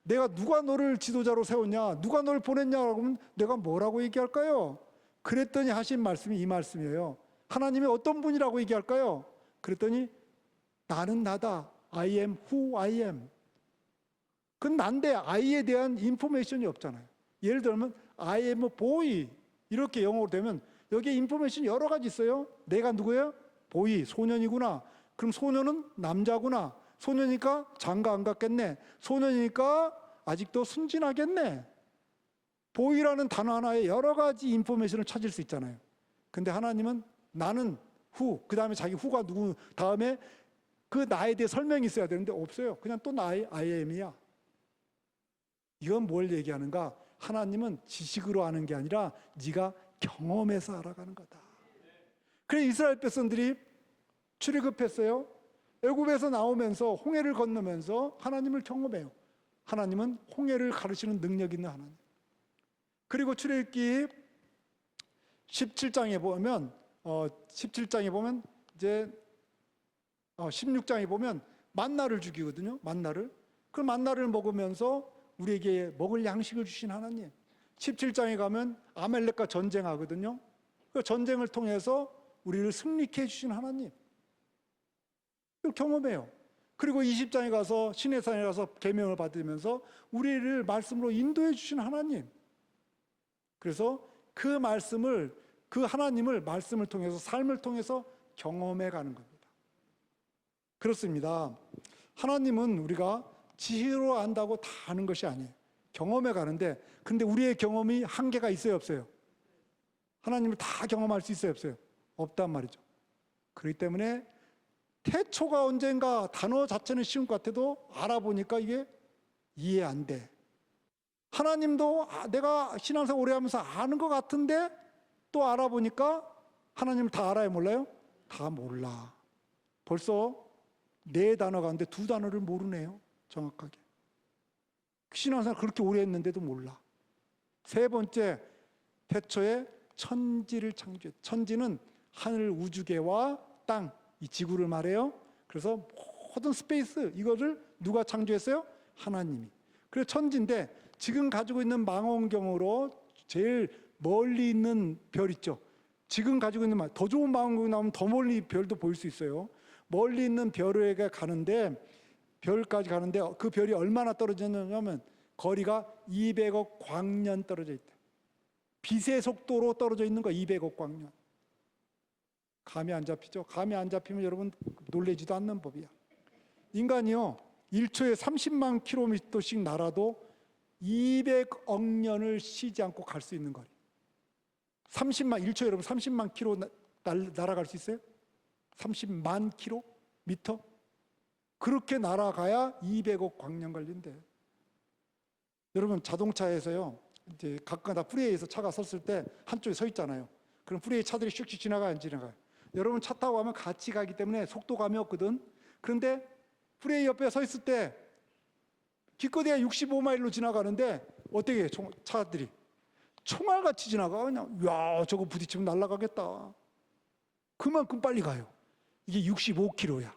내가 누가 너를 지도자로 세웠냐, 누가 너를 보냈냐고 하면 내가 뭐라고 얘기할까요? 그랬더니 하신 말씀이 이 말씀이에요. 하나님이 어떤 분이라고 얘기할까요? 그랬더니 나는 나다. I am who I am. 그건 난데 I에 대한 인포메이션이 없잖아요. 예를 들면 I am a boy 이렇게 영어로 되면 여기에 인포메이션이 여러 가지 있어요. 내가 누구예요? 보이, 소년이구나. 그럼 소년은 남자구나. 소년이니까 장가 안 갔겠네. 소년이니까 아직도 순진하겠네. 보이라는 단어 하나에 여러 가지 인포메이션을 찾을 수 있잖아요. 근데 하나님은 나는 후, 그 다음에 자기 후가 누구, 다음에 그 나에 대해 설명이 있어야 되는데 없어요. 그냥 또 나의 I am이야. 이건 뭘 얘기하는가? 하나님은 지식으로 아는 게 아니라 네가 경험해서 알아가는 거다. 그래 이스라엘 백성들이 출애굽했어요. 애굽에서 나오면서 홍해를 건너면서 하나님을 경험해요. 하나님은 홍해를 가르치는 능력 있는 하나님. 그리고 출애굽기 17장에 보면 17장에 보면 이제 16장에 보면 만나를 죽이거든요. 만나를. 그 만나를 먹으면서 우리에게 먹을 양식을 주신 하나님. 17장에 가면 아말렉과 전쟁하거든요. 그 전쟁을 통해서 우리를 승리케 해주신 하나님. 그걸 경험해요. 그리고 20장에 가서 시내산에 가서 계명을 받으면서 우리를 말씀으로 인도해 주신 하나님. 그래서 그 말씀을, 그 하나님을 말씀을 통해서, 삶을 통해서 경험해 가는 겁니다. 그렇습니다. 하나님은 우리가 지혜로 안다고 다 아는 것이 아니에요. 경험해 가는데, 근데 우리의 경험이 한계가 있어요, 없어요? 하나님을 다 경험할 수 있어요, 없어요? 없단 말이죠. 그렇기 때문에 태초가 언젠가 단어 자체는 쉬운 것 같아도 알아보니까 이게 이해 안 돼. 하나님도 내가 신앙생활 오래 하면서 아는 것 같은데 또 알아보니까 하나님을 다 알아요, 몰라요? 다 몰라. 벌써 4단어 가운데 2단어를 모르네요, 정확하게. 신앙생활 그렇게 오래 했는데도 몰라. 3번째, 태초에 천지를 창조했. 천지는 하늘 우주계와 땅, 이 지구를 말해요. 그래서 모든 스페이스, 이거를 누가 창조했어요? 하나님이. 그래서 천지인데 지금 가지고 있는 망원경으로 제일 멀리 있는 별 있죠. 지금 가지고 있는 더 좋은 망원경이 나오면 더 멀리 별도 보일 수 있어요. 멀리 있는 별에게 가는데, 별까지 가는데 그 별이 얼마나 떨어졌냐면 거리가 200억 광년 떨어져 있대. 빛의 속도로 떨어져 있는 거 200억 광년. 감이 안 잡히죠? 감이 안 잡히면 여러분 놀라지도 않는 법이야. 인간이요 1초에 30만 킬로미터씩 날아도 200억 년을 쉬지 않고 갈 수 있는 거리. 1초에 여러분 30만 킬로 날아갈 수 있어요? 30만 킬로미터? 그렇게 날아가야 200억 광년 걸린대. 여러분 자동차에서요 이제 가끔가다 프리웨이에서 차가 섰을 때 한쪽에 서 있잖아요. 그럼 프리웨이 차들이 슉슉 지나가요, 안 지나가요? 여러분 차 타고 가면 같이 가기 때문에 속도감이 없거든. 그런데 프리웨이 옆에 서 있을 때 기껏해야 65마일로 지나가는데 어떻게 해요? 차들이 총알같이 지나가. 그냥 야 저거 부딪히면 날아가겠다. 그만큼 빨리 가요. 이게 65km야.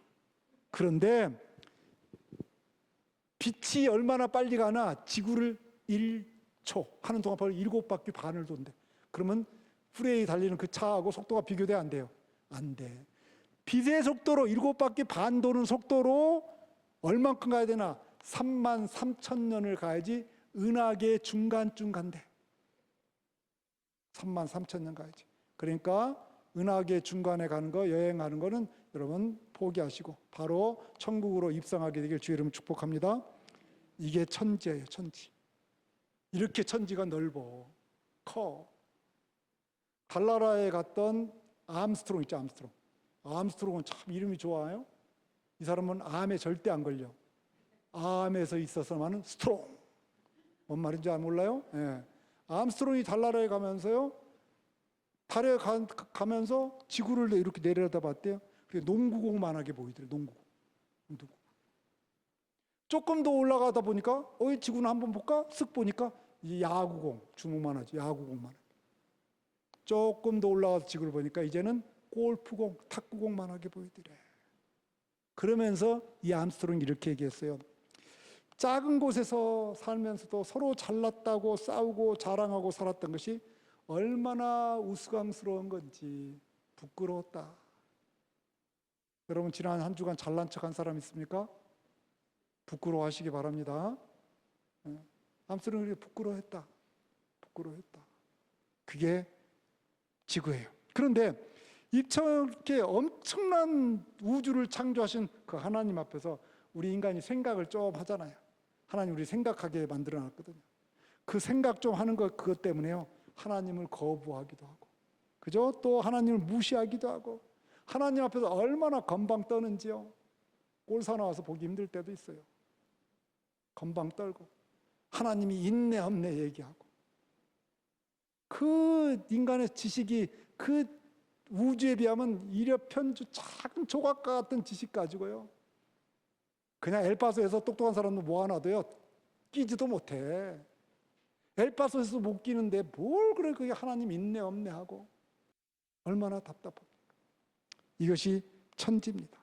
그런데 빛이 얼마나 빨리 가나 지구를 1초 하는 동안 벌써 7바퀴 반을 돈대. 그러면 프리웨이 달리는 그 차하고 속도가 비교돼 안 돼요? 안 돼. 빛의 속도로 7바퀴 반 도는 속도로 얼만큼 가야 되나? 3만 3천 년을 가야지 은하계 중간쯤 간대. 3만 3천 년 가야지. 그러니까 은하계 중간에 가는 거, 여행하는 거는 여러분 포기하시고 바로 천국으로 입성하게 되길 주의 이름으로 축복합니다. 이게 천지예요, 천지. 이렇게 천지가 넓어, 커. 달나라에 갔던 암스트롱 있죠, 암스트롱. 암스트롱은 참 이름이 좋아요. 이 사람은 암에 절대 안 걸려. 암에서 있어서만은 스트롱. 뭔 말인지 몰라요? 예. 암스트롱이 달나라에 가면서요, 달에 가면서 지구를 이렇게 내려다봤대요. 그게 농구공만하게 보이더래요. 농구공. 조금 더 올라가다 보니까 지구는 한번 볼까? 쓱 보니까 이 야구공, 주먹만 하지. 야구공만 하게. 조금 더 올라가서 지구를 보니까 이제는 골프공, 탁구공만 하게 보이더래. 그러면서 이 암스트롱이 이렇게 얘기했어요. 작은 곳에서 살면서도 서로 잘났다고 싸우고 자랑하고 살았던 것이 얼마나 우스꽝스러운 건지 부끄러웠다. 여러분, 지난 한 주간 잘난 척한 사람 있습니까? 부끄러워하시기 바랍니다. 암스트롱이 부끄러워했다. 그게 지구예요. 그런데 이렇게 엄청난 우주를 창조하신 그 하나님 앞에서 우리 인간이 생각을 좀 하잖아요. 하나님 우리 생각하게 만들어 놨거든요. 그 생각 좀 하는 것, 그것 때문에요, 하나님을 거부하기도 하고, 그죠? 또 하나님을 무시하기도 하고, 하나님 앞에서 얼마나 건방 떠는지요. 꼴사 나와서 보기 힘들 때도 있어요. 건방 떨고 하나님이 있네 없네 얘기하고, 그 인간의 지식이 그 우주에 비하면 일엽편주 작은 조각과 같은 지식 가지고요, 그냥 엘파소에서 똑똑한 사람도 모아놔도요 끼지도 못해. 엘파소에서 못 끼는데 뭘 그래 그게 하나님 있네 없네 하고. 얼마나 답답합니까? 이것이 천지입니다.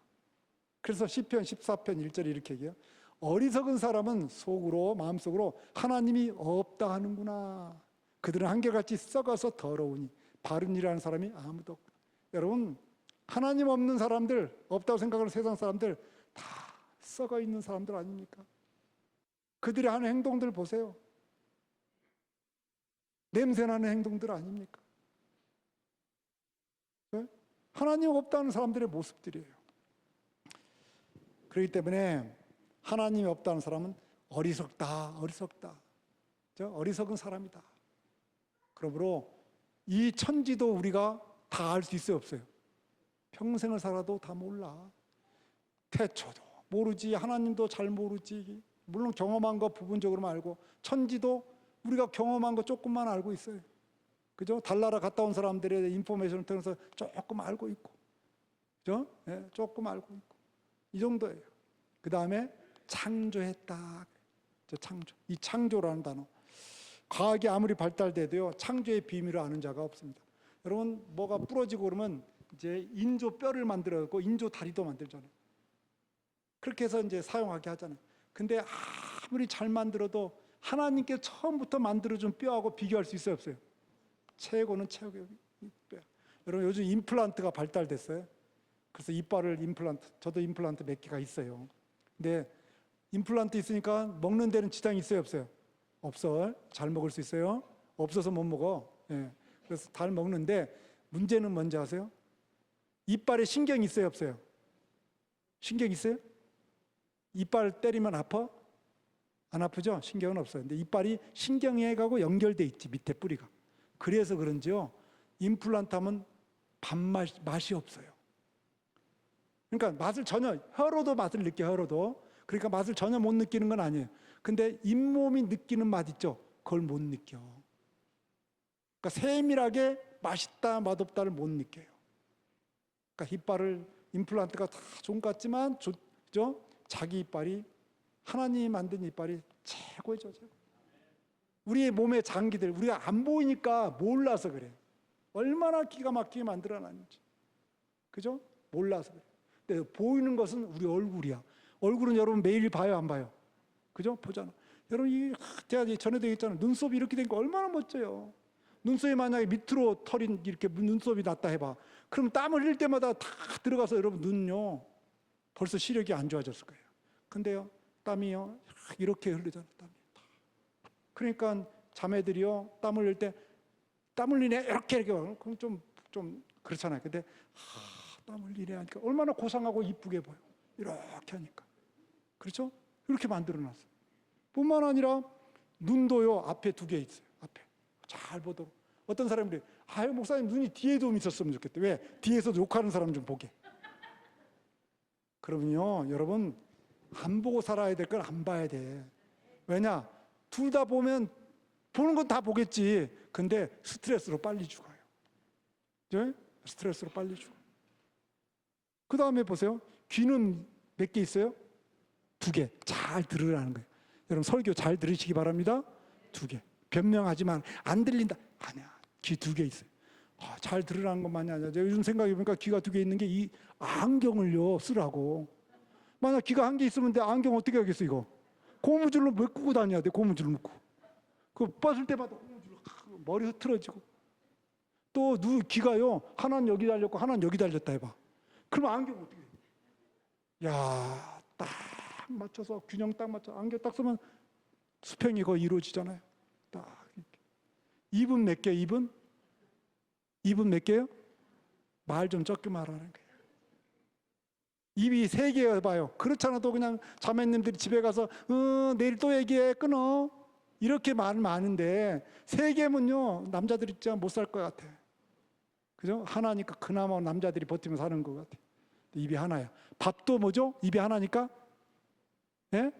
그래서 시편 14편 1절에 이렇게 얘기해요. 어리석은 사람은 속으로 마음속으로 하나님이 없다 하는구나. 그들은 한결같이 썩어서 더러우니 바른 일하는 사람이 아무도 없구나. 여러분, 하나님 없는 사람들, 없다고 생각하는 세상 사람들 다 썩어 있는 사람들 아닙니까? 그들이 하는 행동들 보세요. 냄새나는 행동들 아닙니까? 네? 하나님 없다는 사람들의 모습들이에요. 그렇기 때문에 하나님이 없다는 사람은 어리석다. 어리석은 사람이다. 그러므로 이 천지도 우리가 다 알 수 있어요, 없어요? 평생을 살아도 다 몰라. 태초도 모르지, 하나님도 잘 모르지. 물론 경험한 거 부분적으로만 알고, 천지도 우리가 경험한 거 조금만 알고 있어요. 그죠? 달나라 갔다 온 사람들의 인포메이션을 통해서 조금 알고 있고, 그죠? 네, 조금 알고 있고, 이 정도예요. 그 다음에 창조했다. 창조. 이 창조라는 단어. 과학이 아무리 발달돼도요, 창조의 비밀을 아는 자가 없습니다. 여러분, 뭐가 부러지고 그러면 이제 인조 뼈를 만들어갖고 인조 다리도 만들잖아요. 그렇게 해서 이제 사용하게 하잖아요. 근데 아무리 잘 만들어도 하나님께 처음부터 만들어준 뼈하고 비교할 수 있어요, 없어요? 최고는 최고의 뼈. 여러분, 요즘 임플란트가 발달됐어요. 그래서 이빨을 저도 임플란트 몇 개가 있어요. 근데 임플란트 있으니까 먹는 데는 지장이 있어요, 없어요? 없어. 잘 먹을 수 있어요. 없어서 못 먹어. 예. 그래서 잘 먹는데 문제는 뭔지 아세요? 이빨에 신경이 있어요, 없어요? 신경 있어요? 이빨 때리면 아파? 안 아프죠? 신경은 없어요. 근데 이빨이 신경에 가고 연결돼 있지, 밑에 뿌리가. 그래서 그런지요, 임플란트 하면 맛이 없어요. 그러니까 맛을 전혀, 혀로도 맛을 느껴요, 혀로도. 그러니까 맛을 전혀 못 느끼는 건 아니에요. 근데 잇몸이 느끼는 맛 있죠? 그걸 못 느껴. 그러니까 세밀하게 맛있다, 맛없다를 못 느껴요. 그러니까 이빨을, 임플란트가 다 좋은 것 같지만, 그죠? 자기 이빨이, 하나님이 만든 이빨이 최고죠, 최고. 우리의 몸의 장기들, 우리가 안 보이니까 몰라서 그래요. 얼마나 기가 막히게 만들어놨는지. 그죠? 몰라서 그래요. 근데 보이는 것은 우리 얼굴이야. 얼굴은 여러분 매일 봐요, 안 봐요? 그죠? 보잖아. 여러분, 제가 전에도 얘기했잖아요. 눈썹이 이렇게 된 거 얼마나 멋져요. 눈썹이 만약에 밑으로 털이 이렇게 눈썹이 났다 해봐. 그럼 땀을 흘릴 때마다 다 들어가서 여러분 눈요, 벌써 시력이 안 좋아졌을 거예요. 근데요, 땀이요, 이렇게 흐르잖아요. 땀이. 그러니까 자매들이요, 땀 흘릴 때 땀 흘리네 이렇게 그럼 좀 그렇잖아요. 근데 땀 흘리네 하니까 얼마나 고상하고 이쁘게 보여. 이렇게 하니까. 그렇죠? 이렇게 만들어놨어요. 뿐만 아니라 눈도요, 앞에 2개 있어요. 앞에 잘 보도록. 어떤 사람들이 목사님 눈이 뒤에 좀 있었으면 좋겠대. 왜? 뒤에서 욕하는 사람 좀 보게. 그러면요, 여러분 안 보고 살아야 될 걸 안 봐야 돼. 왜냐? 둘 다 보면 보는 건 다 보겠지. 근데 스트레스로 빨리 죽어요. 네? 스트레스로 빨리 죽어. 그 다음에 보세요. 귀는 몇 개 있어요? 2개. 잘 들으라는 거예요. 여러분 설교 잘 들으시기 바랍니다. 2개. 변명하지만 안 들린다. 아니야. 귀 2개 있어요. 잘 들으라는 것만이 아니라 제가 요즘 생각해보니까 귀가 2개 있는 게 이 안경을요 쓰라고. 만약 귀가 1개 있으면 내 안경 어떻게 하겠어 이거? 고무줄로 묶고 다녀야 돼. 고무줄로 묶고. 그 벗을 때마다 고무줄로 머리 흐트러지고. 또 귀가요 하나는 여기 달렸고 하나는 여기 달렸다 해봐. 그러면 안경 어떻게 해? 야, 딱 맞춰서 균형 딱 맞춰 안경 딱 쓰면 수평이 거의 이루어지잖아요. 딱. 입은 몇 개? 입은 몇 개요? 말 좀 적게 말하는 거예요. 입이 3개 봐요. 그렇잖아도 그냥 자매님들이 집에 가서 내일 또 얘기해 끊어 이렇게 말 많은데 3개면요 남자들이 진짜 못 살 것 같아. 그죠? 하나니까 그나마 남자들이 버티면 사는 것 같아. 입이 하나야. 밥도 뭐죠? 입이 하나니까 예?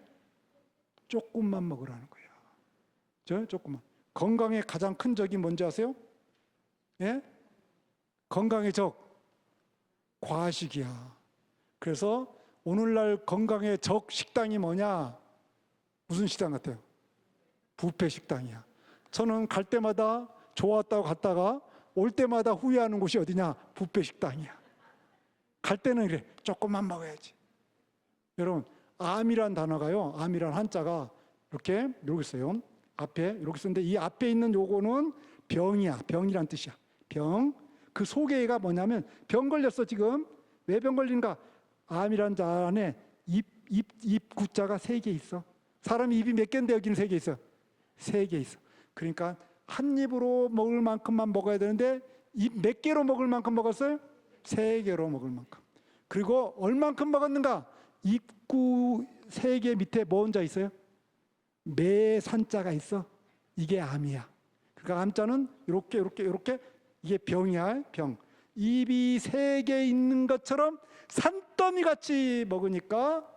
조금만 먹으라는 거예요. 조금만. 건강의 가장 큰 적이 뭔지 아세요? 예? 건강의 적 과식이야. 그래서 오늘날 건강의 적 식당이 뭐냐? 무슨 식당 같아요? 뷔페 식당이야. 저는 갈 때마다 좋았다고 갔다가 올 때마다 후회하는 곳이 어디냐? 뷔페 식당이야. 갈 때는 그래. 조금만 먹어야지. 여러분, 암이란 단어가요. 암이란 한자가 이렇게 있어요. 앞에 이렇게 쓰는데 이 앞에 있는 요거는 병이야. 병이란 뜻이야. 병. 그 속에가 뭐냐면 병 걸렸어 지금. 왜 병 걸린가? 암이란 자 안에 입 구자가 3개 있어. 사람 입이 몇 개인데 여기는 3개 있어. 3개 있어. 그러니까 한 입으로 먹을 만큼만 먹어야 되는데 입 몇 개로 먹을 만큼 먹었어요? 3개로 먹을 만큼. 그리고 얼만큼 먹었는가? 입구 3개 밑에 뭐 혼자 있어요? 매산자가 있어. 이게 암이야. 그러니까 암자는 이렇게 이게 병이야. 병. 입이 3개 있는 것처럼 산더미 같이 먹으니까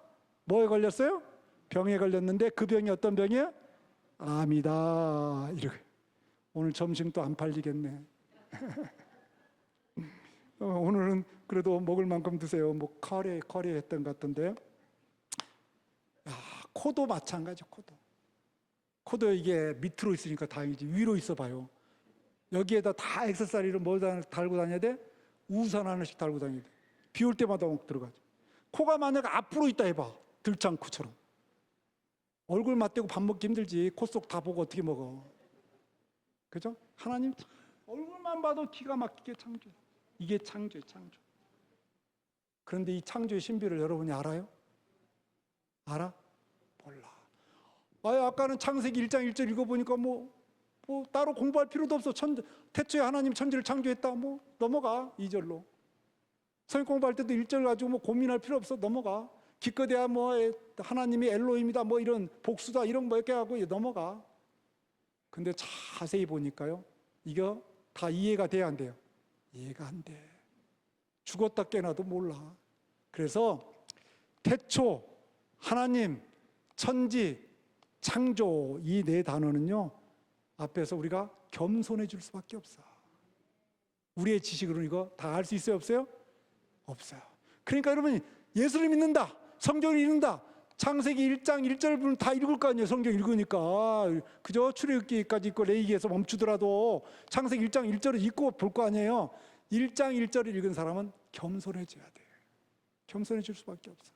뭐에 걸렸어요? 병에 걸렸는데 그 병이 어떤 병이야? 암이다. 이렇게. 오늘 점심 또 안 팔리겠네. 오늘은 그래도 먹을 만큼 드세요. 뭐 커리 했던 것 같은데. 코도 마찬가지. 코도 이게 밑으로 있으니까 다행이지. 위로 있어 봐요. 여기에다 다 액세서리를 뭐 달고 다녀야 돼? 우산 하나씩 달고 다녀야 돼. 비 올 때마다 들어가죠. 코가 만약 앞으로 있다 해봐. 들창코처럼. 얼굴 맞대고 밥 먹기 힘들지. 코 속 다 보고 어떻게 먹어. 그죠? 하나님 얼굴만 봐도 기가 막히게 창조해. 이게 창조예요. 창조. 그런데 이 창조의 신비를 여러분이 알아요? 알아? 몰라. 아까는 창세기 1장 1절 읽어보니까 뭐 따로 공부할 필요도 없어. 태초에 하나님 천지를 창조했다. 뭐 넘어가. 2절로. 성경 공부할 때도 1절 가지고 뭐 고민할 필요 없어. 넘어가. 기껏해야 뭐 하나님이 엘로힘이다 뭐 이런 복수다 이런 거 이렇게 하고 넘어가. 근데 자세히 보니까요. 이거 다 이해가 돼야 안 돼요? 이해가 안 돼. 죽었다 깨나도 몰라. 그래서 태초, 하나님, 천지, 창조 이 4단어는요. 앞에서 우리가 겸손해 줄 수밖에 없어. 우리의 지식으로는 이거 다 알 수 있어요? 없어요? 없어요. 그러니까 여러분이 예수를 믿는다. 성경을 읽는다. 창세기 1장 1절은 다 읽을 거 아니에요. 성경 읽으니까. 그저 출애굽기까지 읽고 레위기에서 멈추더라도 창세기 1장 1절을 읽고 볼 거 아니에요. 1장 1절을 읽은 사람은 겸손해져야 돼요. 겸손해질 수밖에 없어요.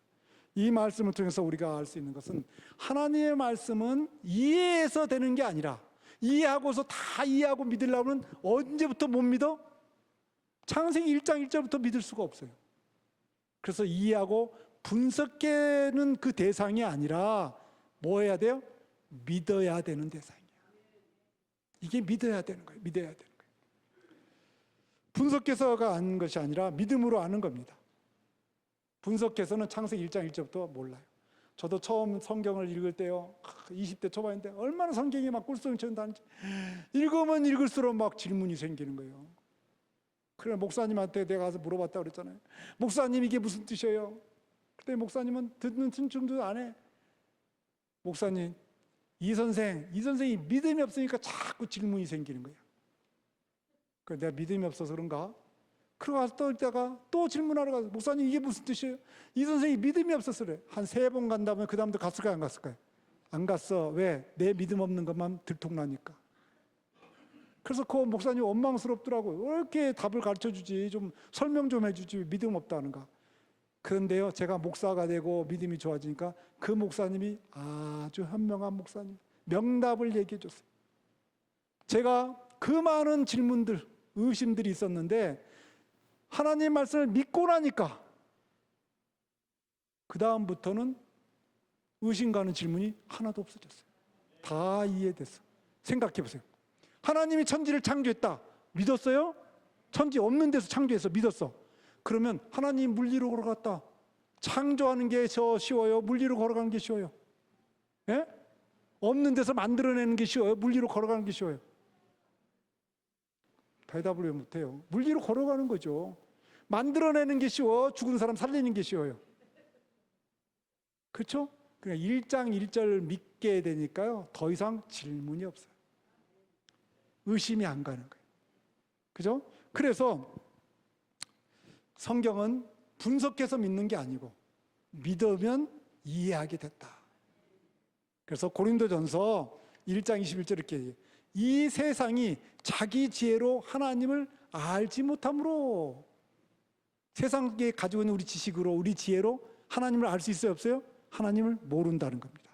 이 말씀을 통해서 우리가 알 수 있는 것은 하나님의 말씀은 이해해서 되는 게 아니라 이해하고서 다 이해하고 믿으려면 언제부터 못 믿어? 창세기 1장 1절부터 믿을 수가 없어요. 그래서 이해하고 분석하는 그 대상이 아니라 뭐 해야 돼요? 믿어야 되는 대상이야. 이게 믿어야 되는 거예요. 믿어야 되는 거예요. 분석해서가 아는 것이 아니라 믿음으로 아는 겁니다. 분석해서는 창세기 1장 1절부터 몰라요. 저도 처음 성경을 읽을 때요, 20대 초반인데 얼마나 성경이 막 꿀썽처럼 읽으면 읽을수록 막 질문이 생기는 거예요. 그래 목사님한테 내가 가서 물어봤다 그랬잖아요. 목사님 이게 무슨 뜻이에요? 그때 목사님은 듣는 친충도 안 해. 목사님, 이 선생이 믿음이 없으니까 자꾸 질문이 생기는 거야. 그래서 내가 믿음이 없어서 그런가? 그러고 가서 또 있다가 또 질문하러 가서, 목사님 이게 무슨 뜻이에요? 이 선생이 믿음이 없어서 그래. 한 3번 간다면 그 다음부터 갔을까요? 안 갔을까요? 안 갔어. 왜? 내 믿음 없는 것만 들통나니까. 그래서 그 목사님 원망스럽더라고요. 왜 이렇게 답을 가르쳐주지, 좀 설명 좀 해주지, 믿음 없다는가. 그런데요, 제가 목사가 되고 믿음이 좋아지니까 그 목사님이 아주 현명한 목사님, 명답을 얘기해 줬어요. 제가 그 많은 질문들, 의심들이 있었는데 하나님 말씀을 믿고 나니까 그 다음부터는 의심 가는 질문이 하나도 없어졌어요. 다 이해됐어. 생각해 보세요. 하나님이 천지를 창조했다. 믿었어요? 천지 없는 데서 창조해서 믿었어. 그러면 하나님 물리로 걸어갔다. 창조하는 게 쉬워요? 물리로 걸어가는 게 쉬워요? 예? 없는 데서 만들어내는 게 쉬워요? 물리로 걸어가는 게 쉬워요? 대답을 왜 못해요? 물리로 걸어가는 거죠. 만들어내는 게 쉬워? 죽은 사람 살리는 게 쉬워요? 그렇죠? 그냥 1장 1절 믿게 되니까요, 더 이상 질문이 없어요. 의심이 안 가는 거예요. 그죠? 그래서 성경은 분석해서 믿는 게 아니고 믿으면 이해하게 됐다. 그래서 고린도전서 1장 21절 이렇게 얘기해요. 이 세상이 자기 지혜로 하나님을 알지 못함으로, 세상에 가지고 있는 우리 지식으로, 우리 지혜로 하나님을 알 수 있어요, 없어요? 하나님을 모른다는 겁니다.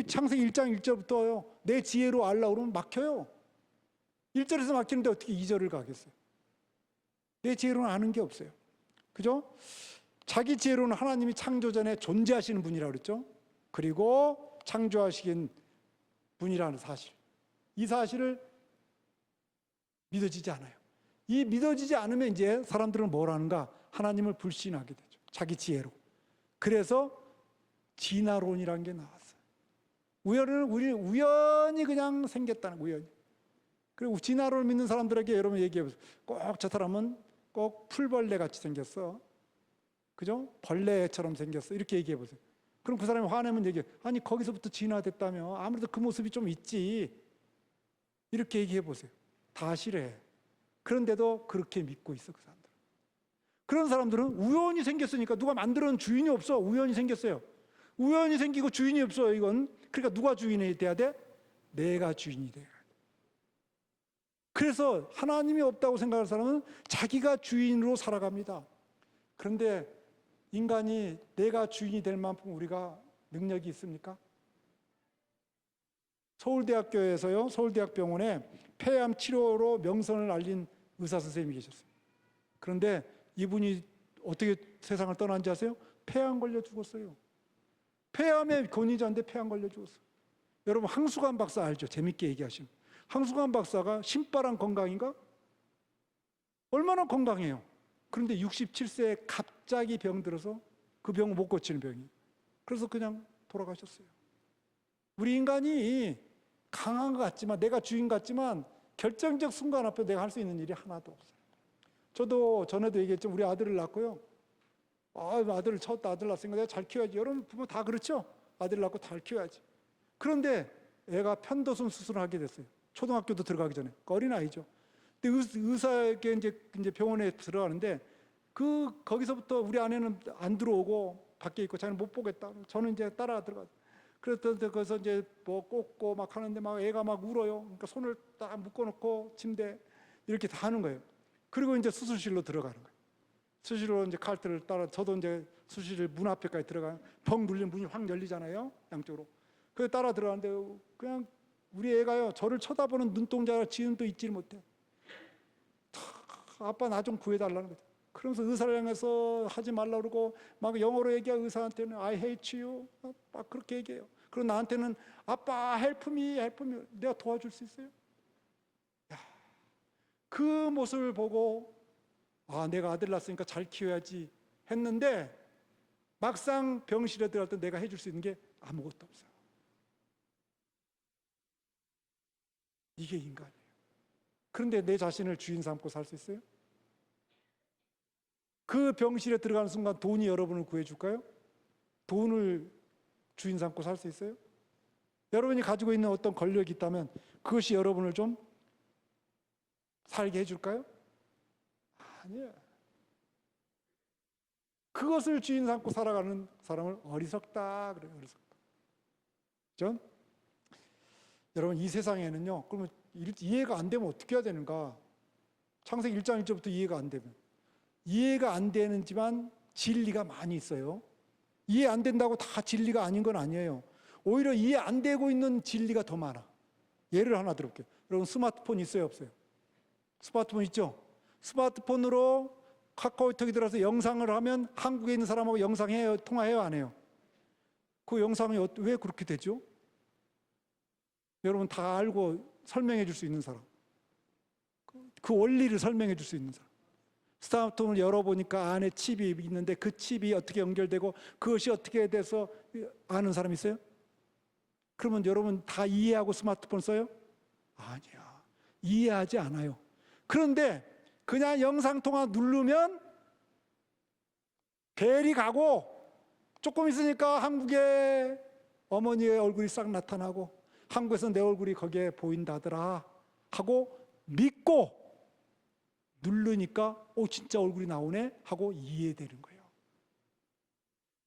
창세기 1장 1절부터요, 내 지혜로 알라고 그러면 막혀요. 1절에서 막히는데 어떻게 2절을 가겠어요? 내 지혜로는 아는 게 없어요. 그죠? 자기 지혜로는 하나님이 창조 전에 존재하시는 분이라고 그랬죠. 그리고 창조하시긴 분이라는 사실, 이 사실을 믿어지지 않아요. 이 믿어지지 않으면 이제 사람들은 뭘 하는가? 하나님을 불신하게 되죠. 자기 지혜로. 그래서 진화론이라는 게 나왔어요. 우연히 그냥 생겼다는, 우연히. 그리고 진화론을 믿는 사람들에게 여러분 얘기해보세요. 꼭 저 사람은 꼭 풀벌레 같이 생겼어. 그죠? 벌레처럼 생겼어. 이렇게 얘기해보세요. 그럼 그 사람이 화내면 얘기해. 아니, 거기서부터 진화됐다며. 아무래도 그 모습이 좀 있지. 이렇게 얘기해보세요. 다 싫어해. 그런데도 그렇게 믿고 있어, 그 사람들. 그런 사람들은 우연히 생겼으니까, 누가 만들어놓은 주인이 없어. 우연히 생겼어요. 우연히 생기고 주인이 없어요, 이건. 그러니까 누가 주인이 돼야 돼? 내가 주인이 돼야 돼. 그래서 하나님이 없다고 생각하는 사람은 자기가 주인으로 살아갑니다. 그런데 인간이 내가 주인이 될 만큼 우리가 능력이 있습니까? 서울대학교에서요, 서울대학병원에 폐암 치료로 명성을 알린 의사 선생님이 계셨어요. 그런데 이분이 어떻게 세상을 떠난지 아세요? 폐암 걸려 죽었어요. 폐암의 권위자인데 폐암 걸려 죽었어요. 여러분, 항수관 박사 알죠? 재밌게 얘기하시면. 항수관 박사가 신바람 건강인가? 얼마나 건강해요. 그런데 67세에 갑자기 병들어서 그 병을 못 고치는 병이. 그래서 그냥 돌아가셨어요. 우리 인간이 강한 것 같지만, 내가 주인 같지만 결정적 순간 앞에 내가 할 수 있는 일이 하나도 없어요. 저도 전에도 얘기했죠. 우리 아들을 낳고요. 아들을 첫 아들 낳았으니까 내가 잘 키워야지. 여러분 부모 다 그렇죠? 아들 낳고 잘 키워야지. 그런데 애가 편도선 수술을 하게 됐어요. 초등학교도 들어가기 전에. 어린아이죠. 근데 의사에게 이제 병원에 들어가는데 거기서부터 우리 아내는 안 들어오고 밖에 있고 자기는 못 보겠다. 저는 이제 따라 들어가죠. 그래서 거기서 이제 뭐 꽂고 막 하는데 막 애가 막 울어요. 그러니까 손을 딱 묶어놓고 침대 이렇게 다 하는 거예요. 그리고 이제 수술실로 들어가는 거예요. 수술로 이제 칼들을 따라, 저도 이제 수술실 문 앞에까지 들어가요. 벙 눌리면 문이 확 열리잖아요, 양쪽으로. 그래서 따라 들어가는데 그냥 우리 애가요, 저를 쳐다보는 눈동자가 지금도 잊지를 못해. 아빠 나 좀 구해달라는 거죠. 그러면서 의사를 향해서 하지 말라고 그러고 막 영어로 얘기하고, 의사한테는 I hate you 막 그렇게 얘기해요. 그리고 나한테는 아빠 help me, help me. 내가 도와줄 수 있어요? 야, 그 모습을 보고 내가 아들 낳았으니까 잘 키워야지 했는데, 막상 병실에 들어갈 때 내가 해줄 수 있는 게 아무것도 없어요. 이게 인간이에요. 그런데 내 자신을 주인 삼고 살 수 있어요? 그 병실에 들어가는 순간 돈이 여러분을 구해줄까요? 돈을 주인 삼고 살 수 있어요? 여러분이 가지고 있는 어떤 권력이 있다면 그것이 여러분을 좀 살게 해줄까요? 아니에요. 그것을 주인 삼고 살아가는 사람을 어리석다 그래요. 어리석다. 전 여러분 이 세상에는요. 그러면 이해가 안 되면 어떻게 해야 되는가? 창세기 1장 1절부터 이해가 안 되면 이해가 안 되는지만 진리가 많이 있어요. 이해 안 된다고 다 진리가 아닌 건 아니에요. 오히려 이해 안 되고 있는 진리가 더 많아. 예를 하나 들어볼게요. 여러분 스마트폰 있어요, 없어요? 스마트폰 있죠? 스마트폰으로 카카오톡에 들어서 영상을 하면 한국에 있는 사람하고 영상해요, 통화해요, 안 해요? 그 영상이 왜 그렇게 되죠? 여러분 다 알고 설명해 줄 수 있는 사람, 그 원리를 설명해 줄 수 있는 사람. 스마트폰을 열어보니까 안에 칩이 있는데 그 칩이 어떻게 연결되고 그것이 어떻게 돼서 아는 사람 있어요? 그러면 여러분 다 이해하고 스마트폰 써요? 아니야. 이해하지 않아요. 그런데 그냥 영상통화 누르면 벨이 가고 조금 있으니까 한국에 어머니의 얼굴이 싹 나타나고 한국에서 내 얼굴이 거기에 보인다더라 하고 믿고 누르니까 진짜 얼굴이 나오네 하고 이해되는 거예요.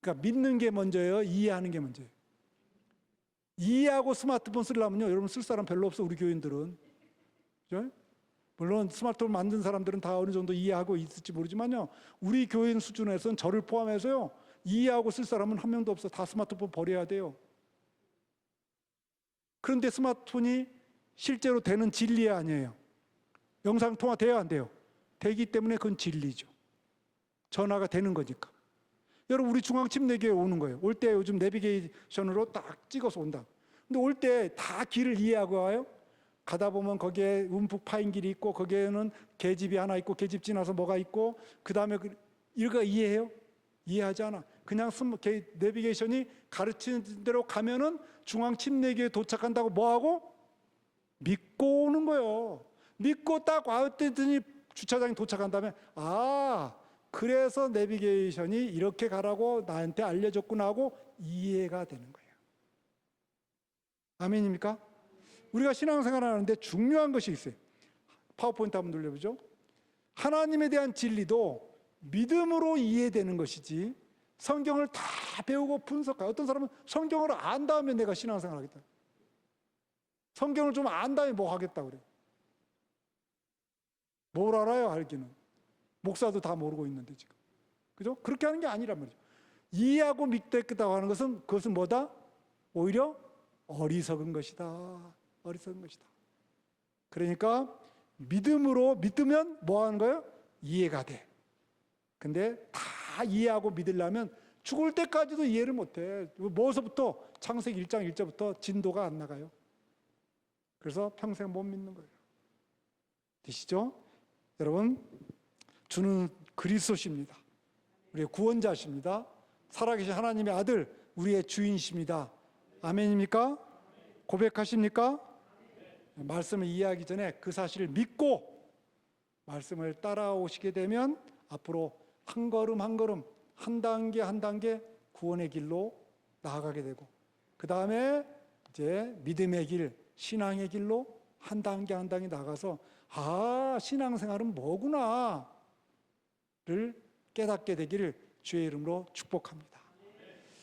그러니까 믿는 게 먼저예요? 이해하는 게 먼저예요? 이해하고 스마트폰 쓰려면요, 여러분 쓸 사람 별로 없어. 우리 교인들은. 그죠? 물론 스마트폰 만든 사람들은 다 어느 정도 이해하고 있을지 모르지만요, 우리 교인 수준에서는 저를 포함해서요, 이해하고 쓸 사람은 한 명도 없어. 다 스마트폰 버려야 돼요. 그런데 스마트폰이 실제로 되는 진리 아니에요. 영상 통화 돼야 안 돼요? 되기 때문에 그건 진리죠. 전화가 되는 거니까. 여러분 우리 중앙침례교회 오는 거예요. 올 때 요즘 내비게이션으로 딱 찍어서 온다. 근데 올 때 다 길을 이해하고 와요? 가다 보면 거기에 움푹 파인 길이 있고 거기에는 계집이 하나 있고 계집 지나서 뭐가 있고 그 다음에 이거 이해해요? 이해하지 않아. 그냥 내비게이션이 가르치는 대로 가면은 중앙침례교회에 도착한다고 뭐하고? 믿고 오는 거예요. 믿고 딱 왔더니 주차장에 도착한 다음에 그래서 내비게이션이 이렇게 가라고 나한테 알려줬구나 하고 이해가 되는 거예요. 아멘입니까? 우리가 신앙생활 하는데 중요한 것이 있어요. 파워포인트 한번 눌러보죠. 하나님에 대한 진리도 믿음으로 이해되는 것이지 성경을 다 배우고 분석하고, 어떤 사람은 성경을 안 다음에 내가 신앙생활 하겠다. 성경을 좀 안 다음에 뭐 하겠다 그래. 뭘 알아요? 알기는. 목사도 다 모르고 있는데 지금. 그죠? 그렇게 하는 게 아니란 말이죠. 이해하고 믿겠다고 하는 것은 그것은 뭐다? 오히려 어리석은 것이다. 어리석은 것이다. 그러니까 믿음으로 믿으면 뭐 하는 거예요? 이해가 돼. 근데 다 이해하고 믿으려면 죽을 때까지도 이해를 못해. 뭐서부터? 창세기 1장 1절부터 진도가 안 나가요. 그래서 평생 못 믿는 거예요. 되시죠? 여러분, 주는 그리스도십니다. 우리의 구원자십니다. 살아계신 하나님의 아들, 우리의 주인이십니다. 아멘입니까? 고백하십니까? 말씀을 이해하기 전에 그 사실을 믿고 말씀을 따라오시게 되면 앞으로 한 걸음 한 걸음, 한 단계 한 단계 구원의 길로 나아가게 되고, 그 다음에 이제 믿음의 길, 신앙의 길로 한 단계 한 단계 나가서 신앙생활은 뭐구나를 깨닫게 되기를 주의 이름으로 축복합니다.